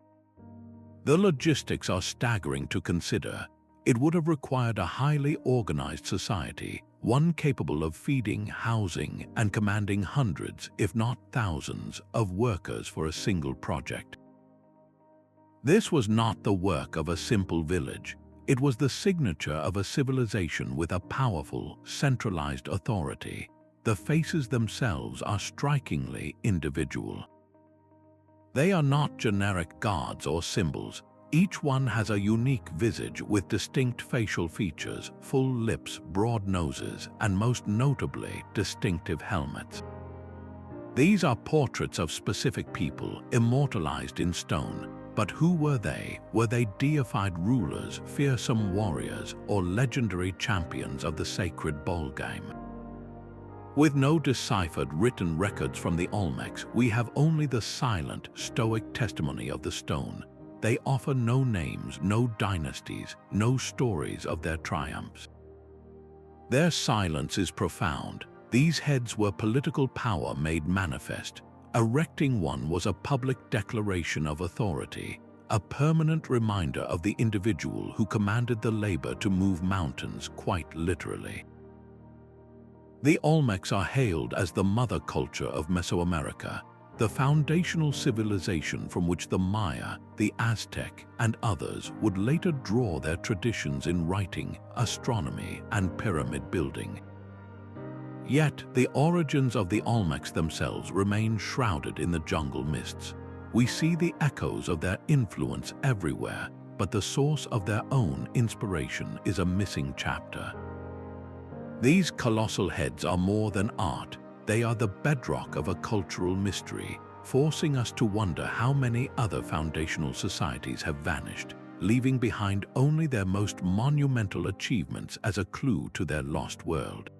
The logistics are staggering to consider. It would have required a highly organized society, one capable of feeding, housing, and commanding hundreds, if not thousands, of workers for a single project. This was not the work of a simple village. It was the signature of a civilization with a powerful, centralized authority. The faces themselves are strikingly individual. They are not generic gods or symbols. Each one has a unique visage with distinct facial features, full lips, broad noses, and most notably, distinctive helmets. These are portraits of specific people, immortalized in stone. But who were they? Were they deified rulers, fearsome warriors, or legendary champions of the sacred ball game? With no deciphered written records from the Olmecs, we have only the silent, stoic testimony of the stone. They offer no names, no dynasties, no stories of their triumphs. Their silence is profound. These heads were political power made manifest. Erecting one was a public declaration of authority, a permanent reminder of the individual who commanded the labor to move mountains, quite literally. The Olmecs are hailed as the mother culture of Mesoamerica, the foundational civilization from which the Maya, the Aztec, and others would later draw their traditions in writing, astronomy, and pyramid building. Yet, the origins of the Olmecs themselves remain shrouded in the jungle mists. We see the echoes of their influence everywhere, but the source of their own inspiration is a missing chapter. These colossal heads are more than art. They are the bedrock of a cultural mystery, forcing us to wonder how many other foundational societies have vanished, leaving behind only their most monumental achievements as a clue to their lost world.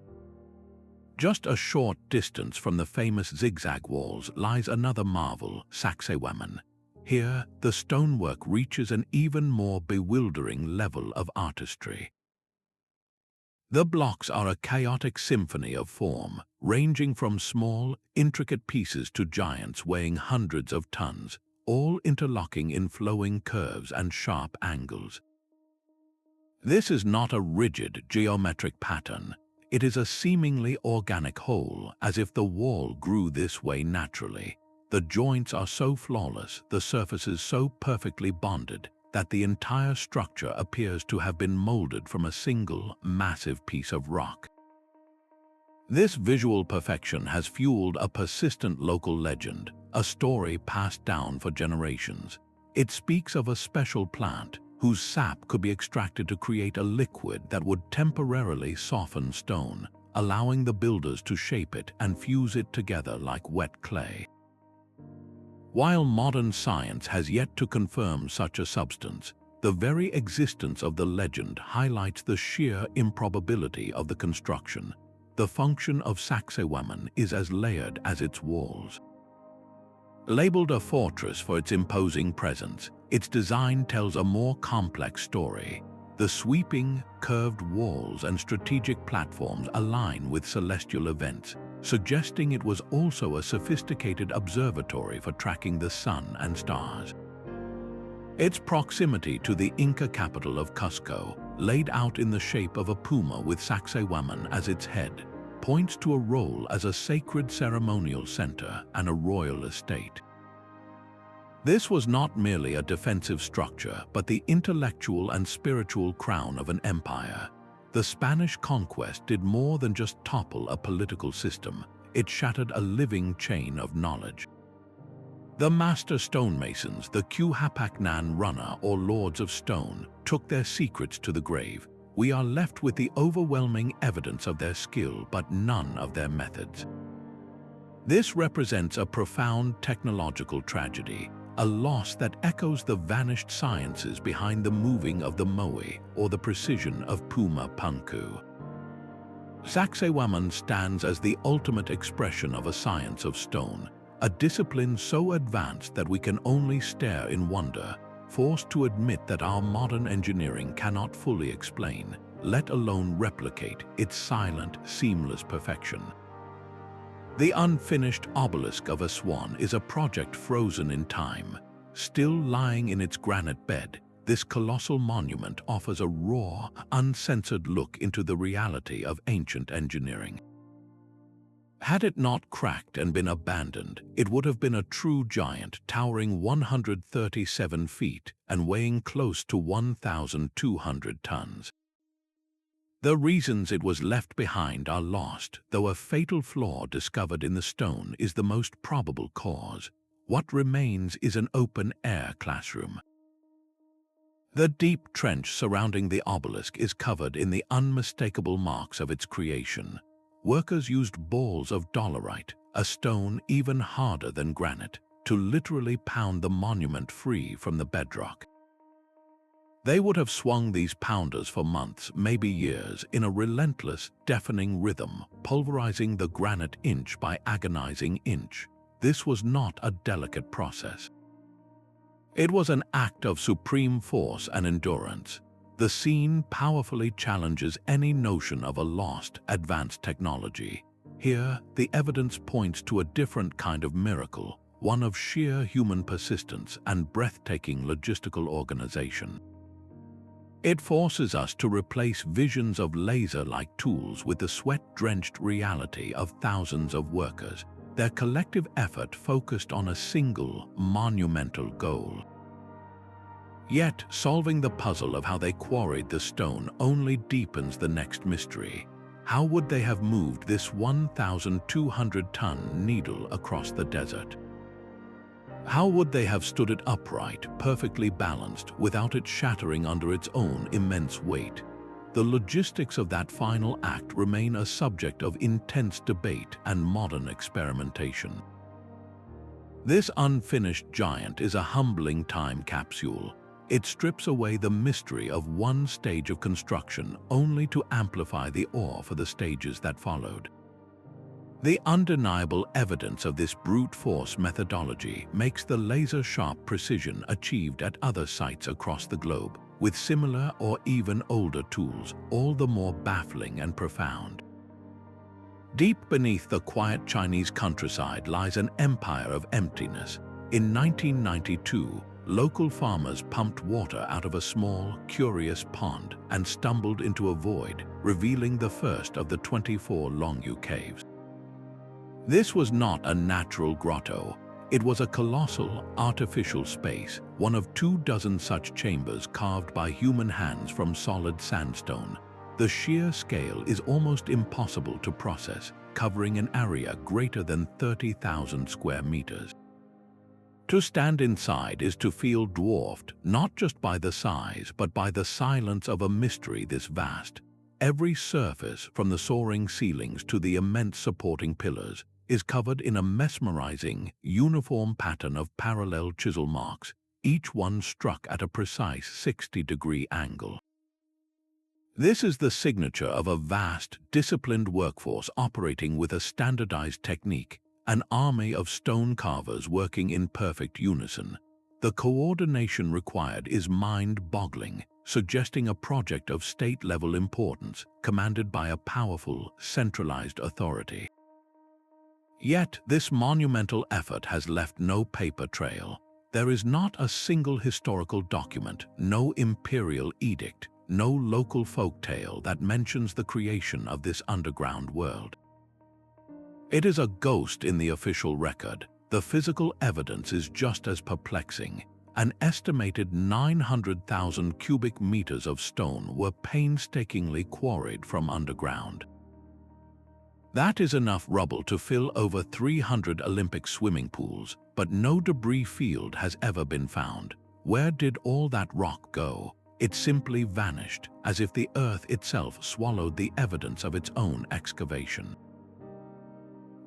Just a short distance from the famous zigzag walls lies another marvel, Sacsayhuamán. Here, the stonework reaches an even more bewildering level of artistry. The blocks are a chaotic symphony of form, ranging from small, intricate pieces to giants weighing hundreds of tons, all interlocking in flowing curves and sharp angles. This is not a rigid geometric pattern. It is a seemingly organic whole, as if the wall grew this way naturally. The joints are so flawless, the surfaces so perfectly bonded, that the entire structure appears to have been molded from a single, massive piece of rock. This visual perfection has fueled a persistent local legend, a story passed down for generations. It speaks of a special plant, whose sap could be extracted to create a liquid that would temporarily soften stone, allowing the builders to shape it and fuse it together like wet clay. While modern science has yet to confirm such a substance, the very existence of the legend highlights the sheer improbability of the construction. The function of Sacsayhuamán is as layered as its walls. Labeled a fortress for its imposing presence, its design tells a more complex story. The sweeping, curved walls and strategic platforms align with celestial events, suggesting it was also a sophisticated observatory for tracking the sun and stars. Its proximity to the Inca capital of Cusco, laid out in the shape of a puma with Sacsayhuamán as its head, points to a role as a sacred ceremonial center and a royal estate. This was not merely a defensive structure, but the intellectual and spiritual crown of an empire. The Spanish conquest did more than just topple a political system. It shattered a living chain of knowledge. The master stonemasons, the Quhapacnan Runner or Lords of Stone, took their secrets to the grave. We are left with the overwhelming evidence of their skill, but none of their methods. This represents a profound technological tragedy, a loss that echoes the vanished sciences behind the moving of the Moai or the precision of Pumapunku. Sacsayhuamán stands as the ultimate expression of a science of stone, a discipline so advanced that we can only stare in wonder. forced to admit that our modern engineering cannot fully explain, let alone replicate, its silent, seamless perfection. The unfinished obelisk of Aswan is a project frozen in time. Still lying in its granite bed, this colossal monument offers a raw, uncensored look into the reality of ancient engineering. Had it not cracked and been abandoned, it would have been a true giant, towering 137 feet and weighing close to 1,200 tons. The reasons it was left behind are lost, though a fatal flaw discovered in the stone is the most probable cause. What remains is an open-air classroom. The deep trench surrounding the obelisk is covered in the unmistakable marks of its creation. Workers used balls of dolerite, a stone even harder than granite, to literally pound the monument free from the bedrock. They would have swung these pounders for months, maybe years, in a relentless, deafening rhythm, pulverizing the granite inch by agonizing inch. This was not a delicate process. It was an act of supreme force and endurance. The scene powerfully challenges any notion of a lost, advanced technology. Here, the evidence points to a different kind of miracle, one of sheer human persistence and breathtaking logistical organization. It forces us to replace visions of laser-like tools with the sweat-drenched reality of thousands of workers, their collective effort focused on a single, monumental goal. Yet, solving the puzzle of how they quarried the stone only deepens the next mystery. How would they have moved this 1,200-ton needle across the desert? How would they have stood it upright, perfectly balanced, without it shattering under its own immense weight? The logistics of that final act remain a subject of intense debate and modern experimentation. This unfinished giant is a humbling time capsule. It strips away the mystery of one stage of construction only to amplify the awe for the stages that followed. The undeniable evidence of this brute force methodology makes the laser-sharp precision achieved at other sites across the globe, with similar or even older tools, all the more baffling and profound. Deep beneath the quiet Chinese countryside lies an empire of emptiness. In 1992, local farmers pumped water out of a small, curious pond and stumbled into a void, revealing the first of the 24 Longyou caves. This was not a natural grotto. It was a colossal, artificial space, one of 24 such chambers carved by human hands from solid sandstone. The sheer scale is almost impossible to process, covering an area greater than 30,000 square meters. To stand inside is to feel dwarfed, not just by the size, but by the silence of a mystery this vast. Every surface, from the soaring ceilings to the immense supporting pillars, is covered in a mesmerizing, uniform pattern of parallel chisel marks, each one struck at a precise 60-degree angle. This is the signature of a vast, disciplined workforce operating with a standardized technique, an army of stone carvers working in perfect unison. The coordination required is mind-boggling, suggesting a project of state-level importance, commanded by a powerful, centralized authority. Yet, this monumental effort has left no paper trail. There is not a single historical document, no imperial edict, no local folktale that mentions the creation of this underground world. It is a ghost in the official record. The physical evidence is just as perplexing. An estimated 900,000 cubic meters of stone were painstakingly quarried from underground. That is enough rubble to fill over 300 Olympic swimming pools, but no debris field has ever been found. Where did all that rock go? It simply vanished, as if the earth itself swallowed the evidence of its own excavation.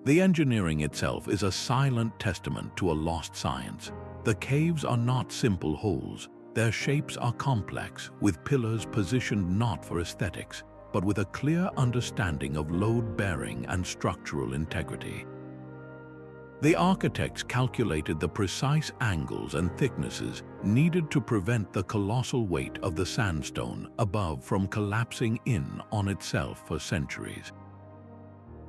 The engineering itself is a silent testament to a lost science. The caves are not simple holes. Their shapes are complex, with pillars positioned not for aesthetics, but with a clear understanding of load-bearing and structural integrity. The architects calculated the precise angles and thicknesses needed to prevent the colossal weight of the sandstone above from collapsing in on itself for centuries.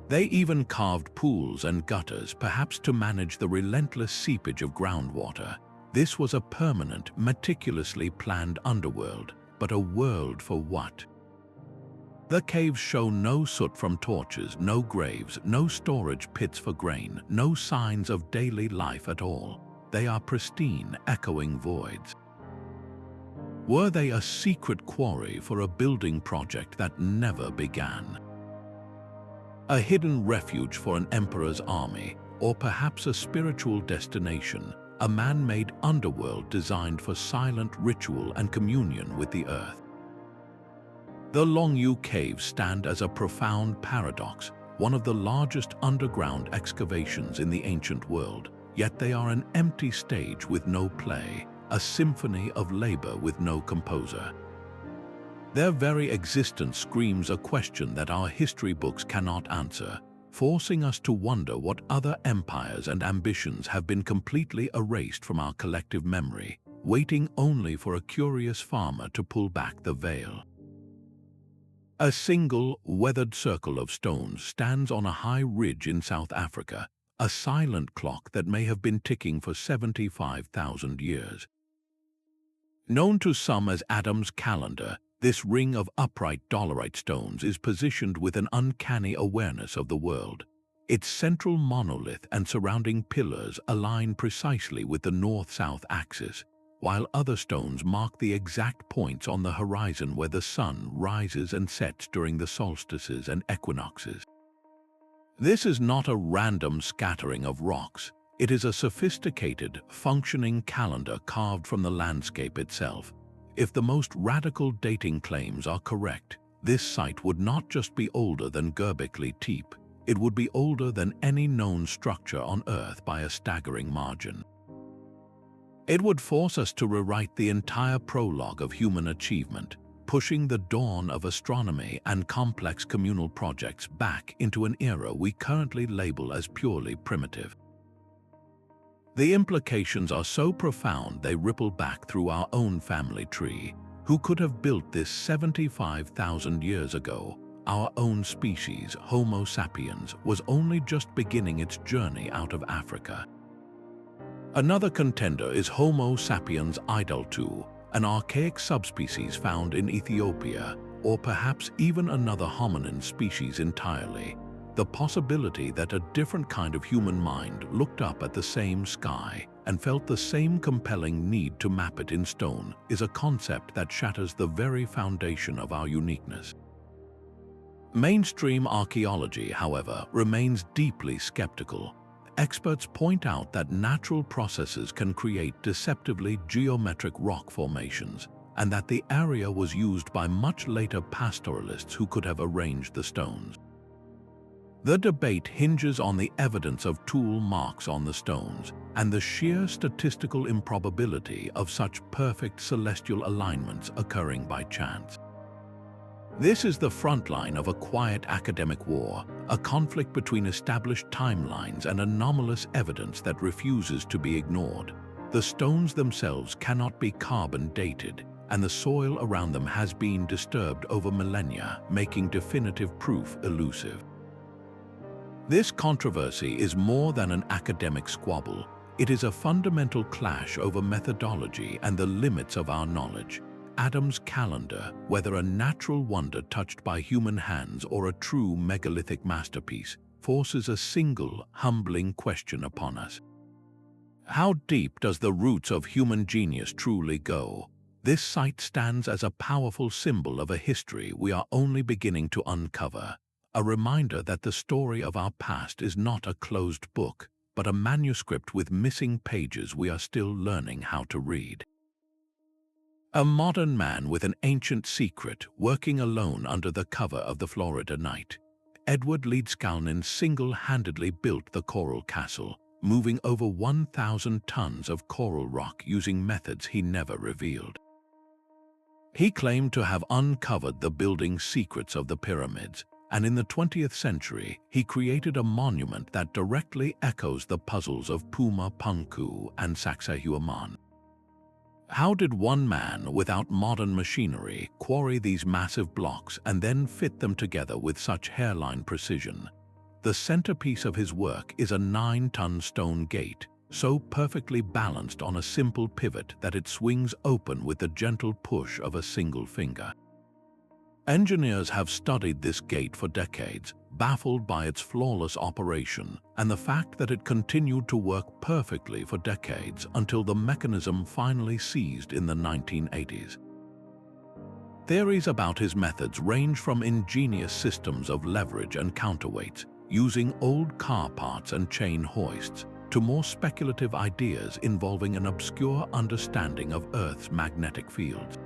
They even carved pools and gutters, perhaps to manage the relentless seepage of groundwater. This was a permanent, meticulously planned underworld, but a world for what? The caves show no soot from torches, no graves, no storage pits for grain, no signs of daily life at all. They are pristine, echoing voids. Were they a secret quarry for a building project that never began? A hidden refuge for an emperor's army, or perhaps a spiritual destination, a man-made underworld designed for silent ritual and communion with the earth? The Longyu Caves stand as a profound paradox, one of the largest underground excavations in the ancient world, yet they are an empty stage with no play, a symphony of labor with no composer. Their very existence screams a question that our history books cannot answer, forcing us to wonder what other empires and ambitions have been completely erased from our collective memory, waiting only for a curious farmer to pull back the veil. A single, weathered circle of stones stands on a high ridge in South Africa, a silent clock that may have been ticking for 75,000 years. Known to some as Adam's calendar, this ring of upright dolerite stones is positioned with an uncanny awareness of the world. Its central monolith and surrounding pillars align precisely with the north-south axis, while other stones mark the exact points on the horizon where the sun rises and sets during the solstices and equinoxes. This is not a random scattering of rocks. It is a sophisticated, functioning calendar carved from the landscape itself. If the most radical dating claims are correct, this site would not just be older than Göbekli Tepe, it would be older than any known structure on Earth by a staggering margin. It would force us to rewrite the entire prologue of human achievement, pushing the dawn of astronomy and complex communal projects back into an era we currently label as purely primitive. The implications are so profound they ripple back through our own family tree. Who could have built this 75,000 years ago? Our own species, Homo sapiens, was only just beginning its journey out of Africa. Another contender is Homo sapiens idaltu, an archaic subspecies found in Ethiopia, or perhaps even another hominin species entirely. The possibility that a different kind of human mind looked up at the same sky and felt the same compelling need to map it in stone is a concept that shatters the very foundation of our uniqueness. Mainstream archaeology, however, remains deeply skeptical. Experts point out that natural processes can create deceptively geometric rock formations, and that the area was used by much later pastoralists who could have arranged the stones. The debate hinges on the evidence of tool marks on the stones and the sheer statistical improbability of such perfect celestial alignments occurring by chance. This is the front line of a quiet academic war, a conflict between established timelines and anomalous evidence that refuses to be ignored. The stones themselves cannot be carbon dated, and the soil around them has been disturbed over millennia, making definitive proof elusive. This controversy is more than an academic squabble. It is a fundamental clash over methodology and the limits of our knowledge. Adam's calendar, whether a natural wonder touched by human hands or a true megalithic masterpiece, forces a single, humbling question upon us. How deep does the roots of human genius truly go? This site stands as a powerful symbol of a history we are only beginning to uncover, a reminder that the story of our past is not a closed book, but a manuscript with missing pages we are still learning how to read. A modern man with an ancient secret, working alone under the cover of the Florida night. Edward Leedskalnin single-handedly built the Coral Castle, moving over 1,000 tons of coral rock using methods he never revealed. He claimed to have uncovered the building secrets of the pyramids, and in the 20th century, he created a monument that directly echoes the puzzles of Pumapunku and Sacsayhuamán. How did one man, without modern machinery, quarry these massive blocks and then fit them together with such hairline precision? The centerpiece of his work is a 9-ton stone gate, so perfectly balanced on a simple pivot that it swings open with the gentle push of a single finger. Engineers have studied this gate for decades, baffled by its flawless operation and the fact that it continued to work perfectly for decades until the mechanism finally seized in the 1980s. Theories about his methods range from ingenious systems of leverage and counterweights, using old car parts and chain hoists, to more speculative ideas involving an obscure understanding of Earth's magnetic fields.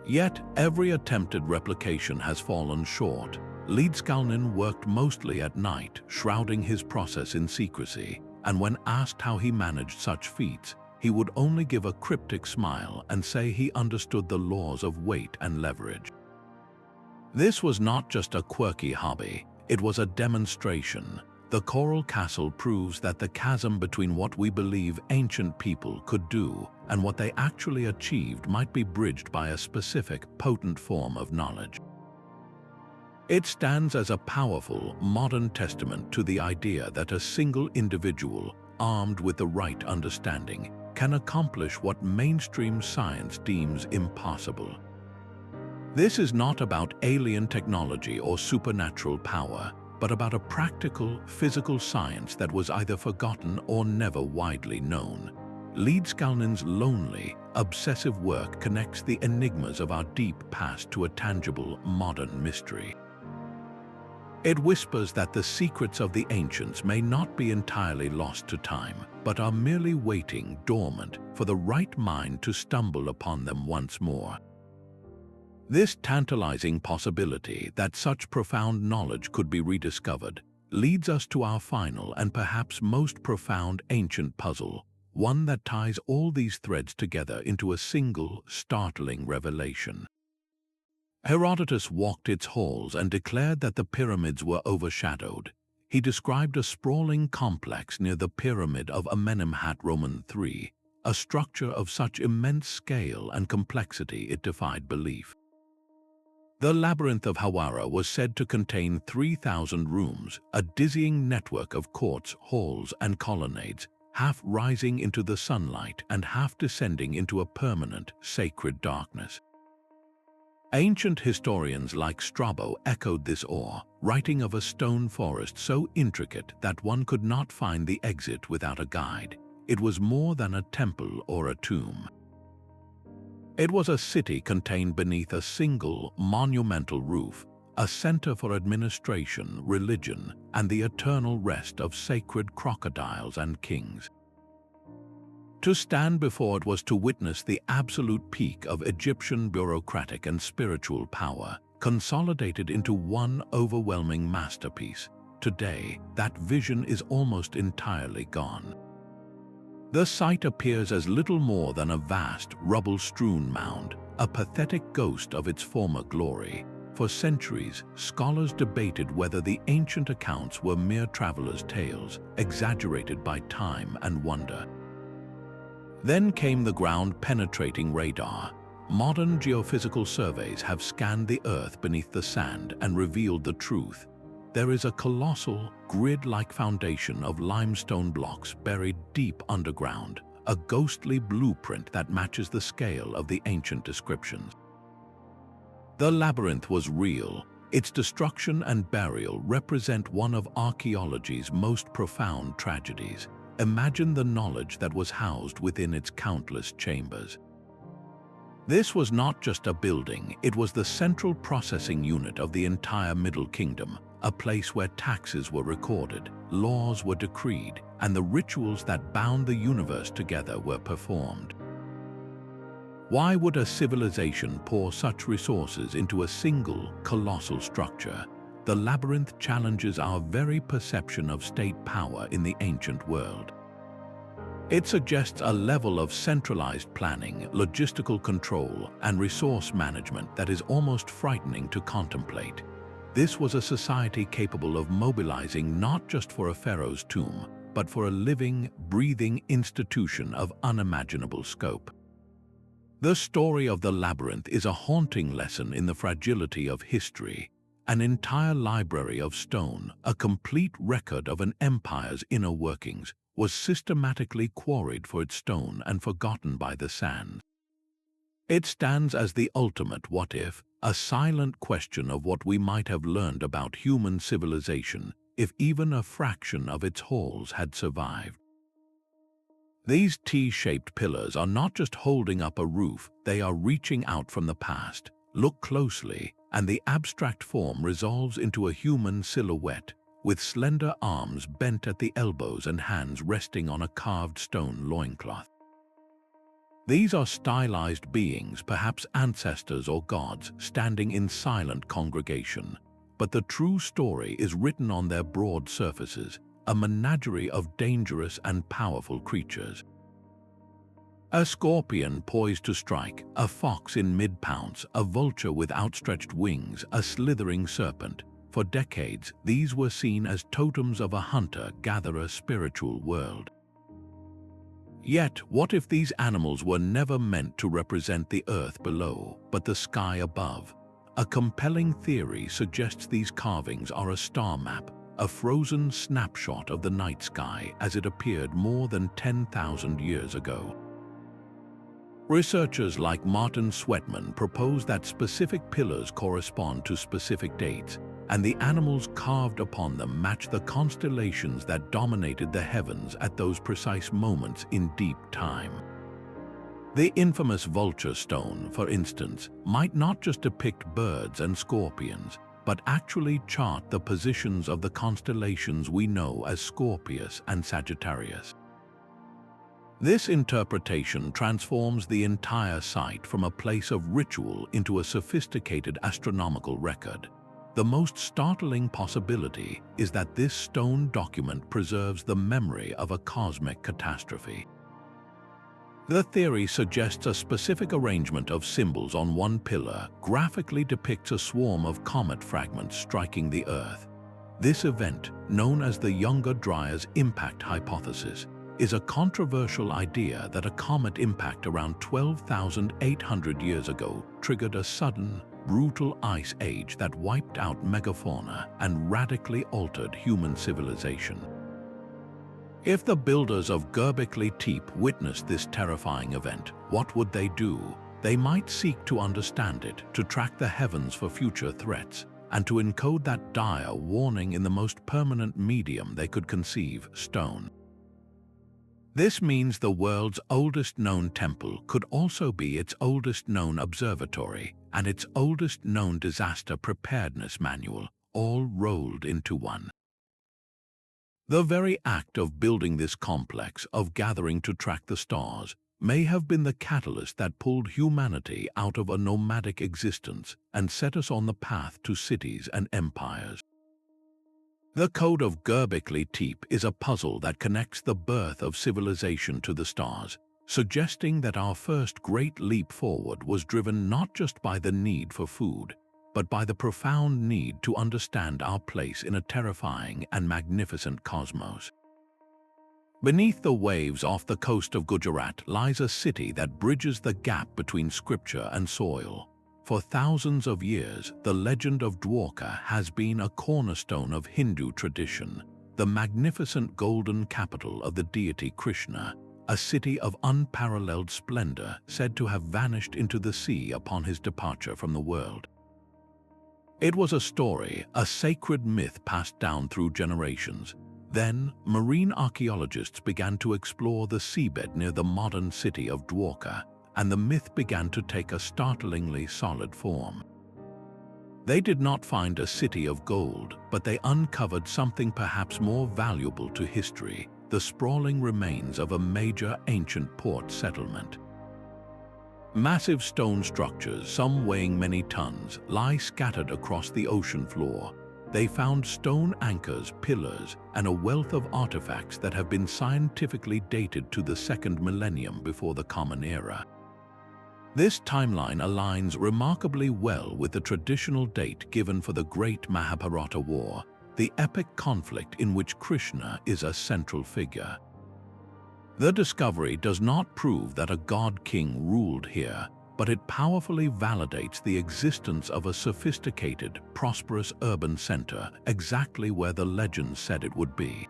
Yet, every attempted replication has fallen short. Lidskalnin worked mostly at night, shrouding his process in secrecy, and when asked how he managed such feats, he would only give a cryptic smile and say he understood the laws of weight and leverage. This was not just a quirky hobby, it was a demonstration. The coral castle proves that the chasm between what we believe ancient people could do and what they actually achieved might be bridged by a specific, potent form of knowledge. It stands as a powerful, modern testament to the idea that a single individual, armed with the right understanding, can accomplish what mainstream science deems impossible. This is not about alien technology or supernatural power, but about a practical, physical science that was either forgotten or never widely known. Lidskalnin's lonely, obsessive work connects the enigmas of our deep past to a tangible, modern mystery. It whispers that the secrets of the ancients may not be entirely lost to time, but are merely waiting dormant for the right mind to stumble upon them once more. This tantalizing possibility that such profound knowledge could be rediscovered leads us to our final and perhaps most profound ancient puzzle, one that ties all these threads together into a single, startling revelation. Herodotus walked its halls and declared that the pyramids were overshadowed. He described a sprawling complex near the Pyramid of Amenemhat III, a structure of such immense scale and complexity it defied belief. The Labyrinth of Hawara was said to contain 3,000 rooms, a dizzying network of courts, halls, and colonnades, half rising into the sunlight and half descending into a permanent, sacred darkness. Ancient historians like Strabo echoed this awe, writing of a stone forest so intricate that one could not find the exit without a guide. It was more than a temple or a tomb. It was a city contained beneath a single, monumental roof, a center for administration, religion, and the eternal rest of sacred crocodiles and kings. To stand before it was to witness the absolute peak of Egyptian bureaucratic and spiritual power, consolidated into one overwhelming masterpiece. Today, that vision is almost entirely gone. The site appears as little more than a vast, rubble-strewn mound, a pathetic ghost of its former glory. For centuries, scholars debated whether the ancient accounts were mere travelers' tales, exaggerated by time and wonder. Then came the ground-penetrating radar. Modern geophysical surveys have scanned the Earth beneath the sand and revealed the truth. There is a colossal, grid-like foundation of limestone blocks buried deep underground, a ghostly blueprint that matches the scale of the ancient descriptions. The labyrinth was real. Its destruction and burial represent one of archaeology's most profound tragedies. Imagine the knowledge that was housed within its countless chambers. This was not just a building, it was the central processing unit of the entire Middle Kingdom, a place where taxes were recorded, laws were decreed, and the rituals that bound the universe together were performed. Why would a civilization pour such resources into a single, colossal structure? The labyrinth challenges our very perception of state power in the ancient world. It suggests a level of centralized planning, logistical control, and resource management that is almost frightening to contemplate. This was a society capable of mobilizing not just for a pharaoh's tomb, but for a living, breathing institution of unimaginable scope. The story of the labyrinth is a haunting lesson in the fragility of history. An entire library of stone, a complete record of an empire's inner workings, was systematically quarried for its stone and forgotten by the sand. It stands as the ultimate what-if, a silent question of what we might have learned about human civilization if even a fraction of its halls had survived. These T-shaped pillars are not just holding up a roof, they are reaching out from the past. Look closely, and the abstract form resolves into a human silhouette, with slender arms bent at the elbows and hands resting on a carved stone loincloth. These are stylized beings, perhaps ancestors or gods, standing in silent congregation. But the true story is written on their broad surfaces, a menagerie of dangerous and powerful creatures. A scorpion poised to strike, a fox in mid-pounce, a vulture with outstretched wings, a slithering serpent. For decades, these were seen as totems of a hunter-gatherer spiritual world. Yet, what if these animals were never meant to represent the earth below, but the sky above? A compelling theory suggests these carvings are a star map, a frozen snapshot of the night sky as it appeared more than 10,000 years ago. Researchers like Martin Sweatman propose that specific pillars correspond to specific dates, and the animals carved upon them match the constellations that dominated the heavens at those precise moments in deep time. The infamous vulture stone, for instance, might not just depict birds and scorpions, but actually chart the positions of the constellations we know as Scorpius and Sagittarius. This interpretation transforms the entire site from a place of ritual into a sophisticated astronomical record. The most startling possibility is that this stone document preserves the memory of a cosmic catastrophe. The theory suggests a specific arrangement of symbols on one pillar graphically depicts a swarm of comet fragments striking the Earth. This event, known as the Younger Dryas impact hypothesis, is a controversial idea that a comet impact around 12,800 years ago triggered a sudden, brutal ice age that wiped out megafauna and radically altered human civilization. If the builders of Göbekli Tepe witnessed this terrifying event, what would they do? They might seek to understand it, to track the heavens for future threats, and to encode that dire warning in the most permanent medium they could conceive, stone. This means the world's oldest known temple could also be its oldest known observatory and its oldest known disaster preparedness manual, all rolled into one. The very act of building this complex, of gathering to track the stars, may have been the catalyst that pulled humanity out of a nomadic existence and set us on the path to cities and empires. The Code of Göbekli Tepe is a puzzle that connects the birth of civilization to the stars, suggesting that our first great leap forward was driven not just by the need for food, but by the profound need to understand our place in a terrifying and magnificent cosmos. Beneath the waves off the coast of Gujarat lies a city that bridges the gap between scripture and soil. For thousands of years, the legend of Dwarka has been a cornerstone of Hindu tradition, the magnificent golden capital of the deity Krishna, a city of unparalleled splendor said to have vanished into the sea upon his departure from the world. It was a story, a sacred myth passed down through generations. Then, marine archaeologists began to explore the seabed near the modern city of Dwarka, and the myth began to take a startlingly solid form. They did not find a city of gold, but they uncovered something perhaps more valuable to history, the sprawling remains of a major ancient port settlement. Massive stone structures, some weighing many tons, lie scattered across the ocean floor. They found stone anchors, pillars, and a wealth of artifacts that have been scientifically dated to the second millennium before the Common Era. This timeline aligns remarkably well with the traditional date given for the Great Mahabharata War, the epic conflict in which Krishna is a central figure. The discovery does not prove that a god-king ruled here, but it powerfully validates the existence of a sophisticated, prosperous urban center exactly where the legends said it would be.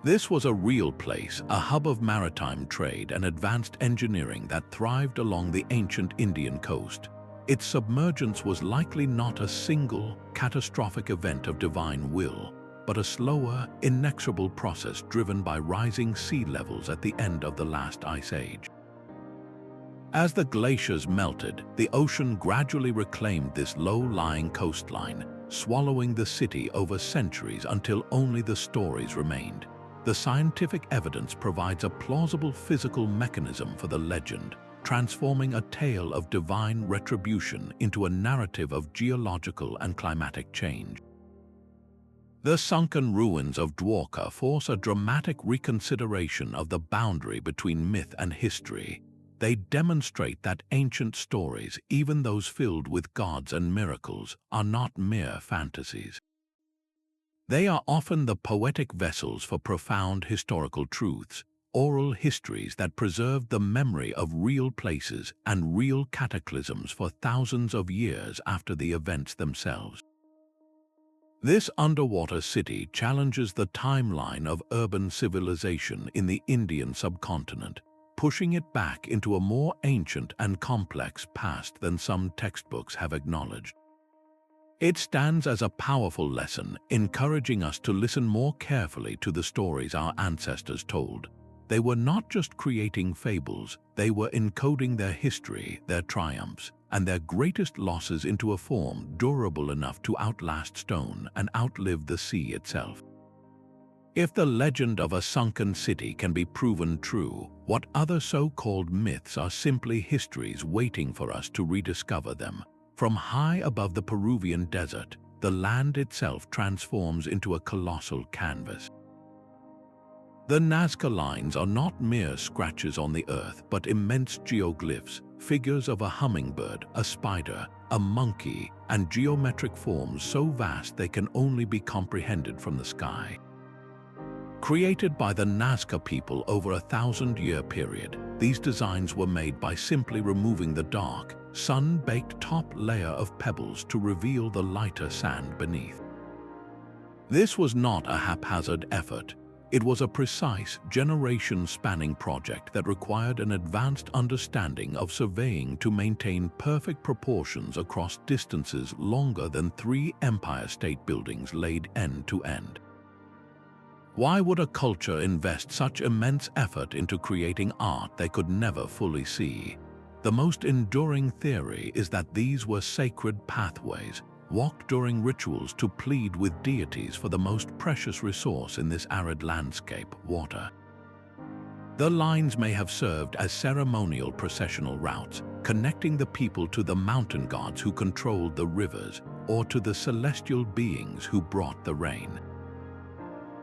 This was a real place, a hub of maritime trade and advanced engineering that thrived along the ancient Indian coast. Its submergence was likely not a single, catastrophic event of divine will, but a slower, inexorable process driven by rising sea levels at the end of the last ice age. As the glaciers melted, the ocean gradually reclaimed this low-lying coastline, swallowing the city over centuries until only the stories remained. The scientific evidence provides a plausible physical mechanism for the legend, transforming a tale of divine retribution into a narrative of geological and climatic change. The sunken ruins of Dwarka force a dramatic reconsideration of the boundary between myth and history. They demonstrate that ancient stories, even those filled with gods and miracles, are not mere fantasies. They are often the poetic vessels for profound historical truths, oral histories that preserve the memory of real places and real cataclysms for thousands of years after the events themselves. This underwater city challenges the timeline of urban civilization in the Indian subcontinent, pushing it back into a more ancient and complex past than some textbooks have acknowledged. It stands as a powerful lesson, encouraging us to listen more carefully to the stories our ancestors told. They were not just creating fables, they were encoding their history, their triumphs, and their greatest losses into a form durable enough to outlast stone and outlive the sea itself. If the legend of a sunken city can be proven true, what other so-called myths are simply histories waiting for us to rediscover them? From high above the Peruvian desert, the land itself transforms into a colossal canvas. The Nazca lines are not mere scratches on the earth, but immense geoglyphs, figures of a hummingbird, a spider, a monkey, and geometric forms so vast they can only be comprehended from the sky. Created by the Nazca people over a 1,000-year period, these designs were made by simply removing the dark, sun-baked top layer of pebbles to reveal the lighter sand beneath. This was not a haphazard effort. It was a precise, generation-spanning project that required an advanced understanding of surveying to maintain perfect proportions across distances longer than 3 Empire State Buildings laid end to end. Why would a culture invest such immense effort into creating art they could never fully see? The most enduring theory is that these were sacred pathways, walked during rituals to plead with deities for the most precious resource in this arid landscape, water. The lines may have served as ceremonial processional routes, connecting the people to the mountain gods who controlled the rivers, or to the celestial beings who brought the rain.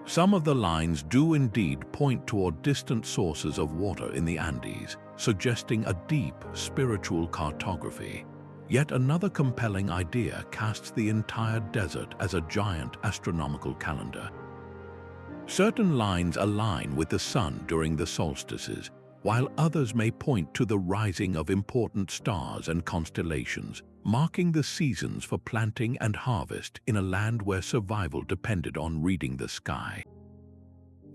Some of the lines do indeed point toward distant sources of water in the Andes, suggesting a deep spiritual cartography. Yet another compelling idea casts the entire desert as a giant astronomical calendar. Certain lines align with the sun during the solstices, while others may point to the rising of important stars and constellations, marking the seasons for planting and harvest in a land where survival depended on reading the sky.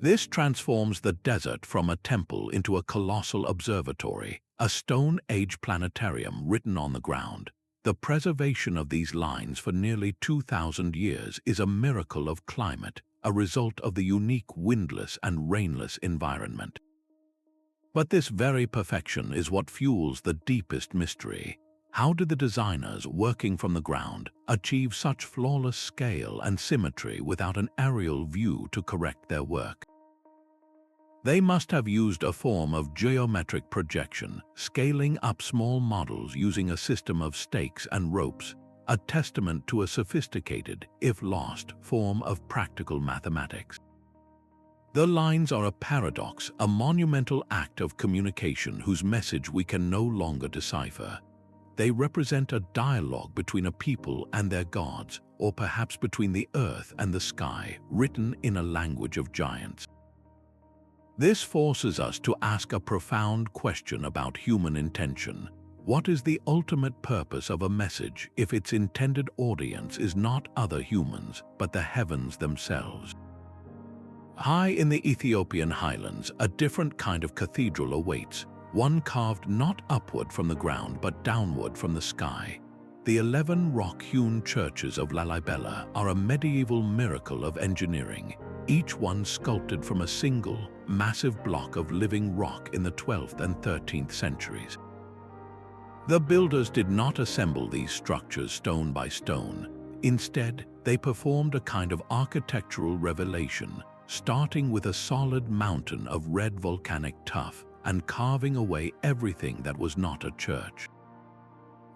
This transforms the desert from a temple into a colossal observatory, a Stone Age planetarium written on the ground. The preservation of these lines for nearly 2,000 years is a miracle of climate, a result of the unique windless and rainless environment. But this very perfection is what fuels the deepest mystery. How did the designers working from the ground achieve such flawless scale and symmetry without an aerial view to correct their work? They must have used a form of geometric projection, scaling up small models using a system of stakes and ropes, a testament to a sophisticated, if lost, form of practical mathematics. The lines are a paradox, a monumental act of communication whose message we can no longer decipher. They represent a dialogue between a people and their gods, or perhaps between the earth and the sky, written in a language of giants. This forces us to ask a profound question about human intention. What is the ultimate purpose of a message if its intended audience is not other humans, but the heavens themselves? High in the Ethiopian highlands, a different kind of cathedral awaits, one carved not upward from the ground but downward from the sky. The 11 rock-hewn churches of Lalibela are a medieval miracle of engineering, each one sculpted from a single, massive block of living rock in the 12th and 13th centuries. The builders did not assemble these structures stone by stone. Instead, they performed a kind of architectural revelation, starting with a solid mountain of red volcanic tuff and carving away everything that was not a church.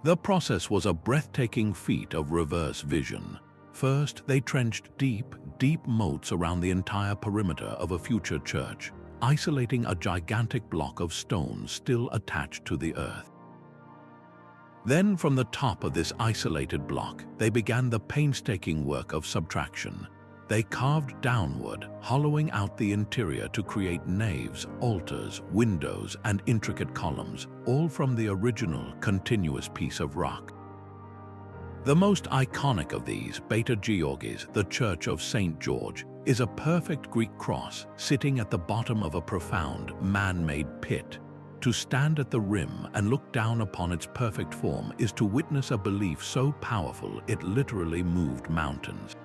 The process was a breathtaking feat of reverse vision. First, they trenched deep moats around the entire perimeter of a future church, isolating a gigantic block of stone still attached to the earth. Then, from the top of this isolated block, they began the painstaking work of subtraction. They carved downward, hollowing out the interior to create naves, altars, windows, and intricate columns, all from the original, continuous piece of rock. The most iconic of these, Beta Georgis, the Church of St. George, is a perfect Greek cross sitting at the bottom of a profound, man-made pit. To stand at the rim and look down upon its perfect form is to witness a belief so powerful it literally moved mountains.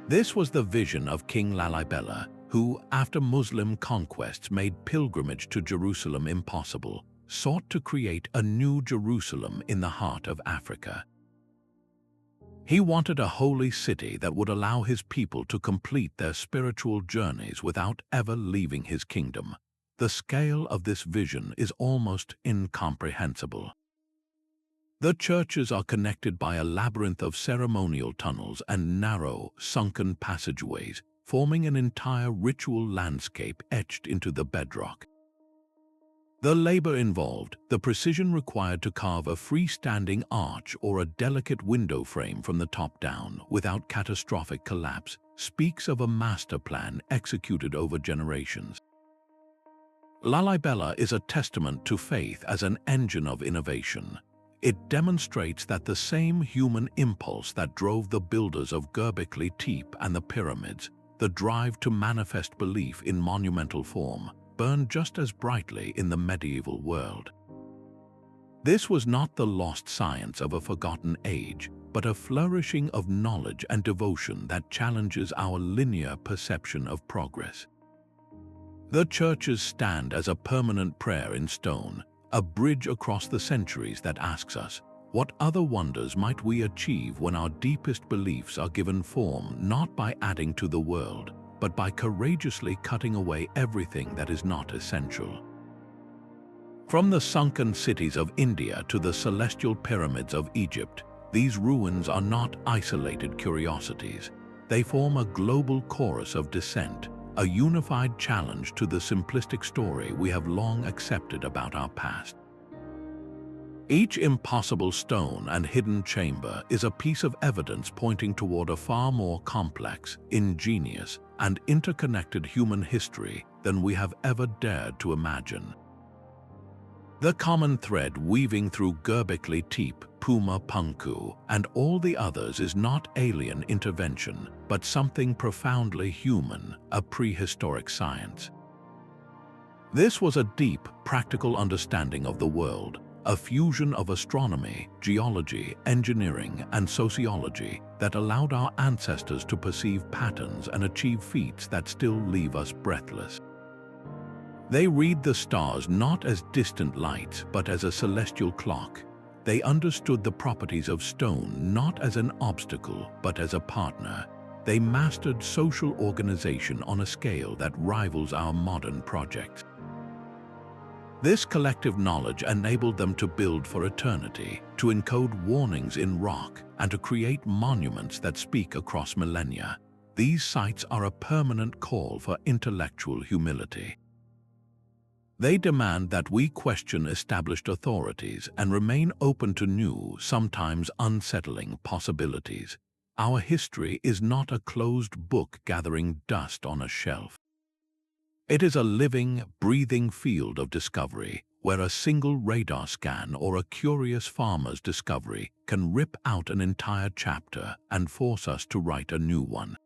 This was the vision of King Lalibela, who, after Muslim conquests made pilgrimage to Jerusalem impossible, sought to create a new Jerusalem in the heart of Africa. He wanted a holy city that would allow his people to complete their spiritual journeys without ever leaving his kingdom. The scale of this vision is almost incomprehensible. The churches are connected by a labyrinth of ceremonial tunnels and narrow, sunken passageways, forming an entire ritual landscape etched into the bedrock. The labor involved, the precision required to carve a freestanding arch or a delicate window frame from the top down without catastrophic collapse, speaks of a master plan executed over generations. Lalibela is a testament to faith as an engine of innovation. It demonstrates that the same human impulse that drove the builders of Göbekli Tepe and the pyramids, the drive to manifest belief in monumental form, burned just as brightly in the medieval world. This was not the lost science of a forgotten age, but a flourishing of knowledge and devotion that challenges our linear perception of progress. The churches stand as a permanent prayer in stone, a bridge across the centuries that asks us, what other wonders might we achieve when our deepest beliefs are given form not by adding to the world, but by courageously cutting away everything that is not essential? From the sunken cities of India to the celestial pyramids of Egypt, these ruins are not isolated curiosities. They form a global chorus of dissent, a unified challenge to the simplistic story we have long accepted about our past. Each impossible stone and hidden chamber is a piece of evidence pointing toward a far more complex, ingenious, and interconnected human history than we have ever dared to imagine. The common thread weaving through Göbekli Tepe, Pumapunku, and all the others is not alien intervention, but something profoundly human, a prehistoric science. This was a deep, practical understanding of the world, a fusion of astronomy, geology, engineering, and sociology that allowed our ancestors to perceive patterns and achieve feats that still leave us breathless. They read the stars not as distant lights, but as a celestial clock. They understood the properties of stone not as an obstacle, but as a partner. They mastered social organization on a scale that rivals our modern projects. This collective knowledge enabled them to build for eternity, to encode warnings in rock, and to create monuments that speak across millennia. these sites are a permanent call for intellectual humility. They demand that we question established authorities and remain open to new, sometimes unsettling possibilities. Our history is not a closed book gathering dust on a shelf. It is a living, breathing field of discovery, where a single radar scan or a curious farmer's discovery can rip out an entire chapter and force us to write a new one.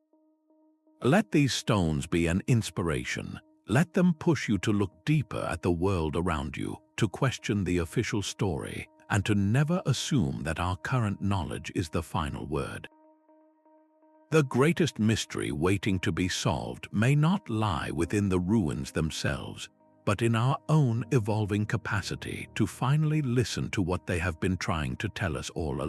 Let these stones be an inspiration. Let them push you to look deeper at the world around you, to question the official story, and to never assume that our current knowledge is the final word. The greatest mystery waiting to be solved may not lie within the ruins themselves, but in our own evolving capacity to finally listen to what they have been trying to tell us all along.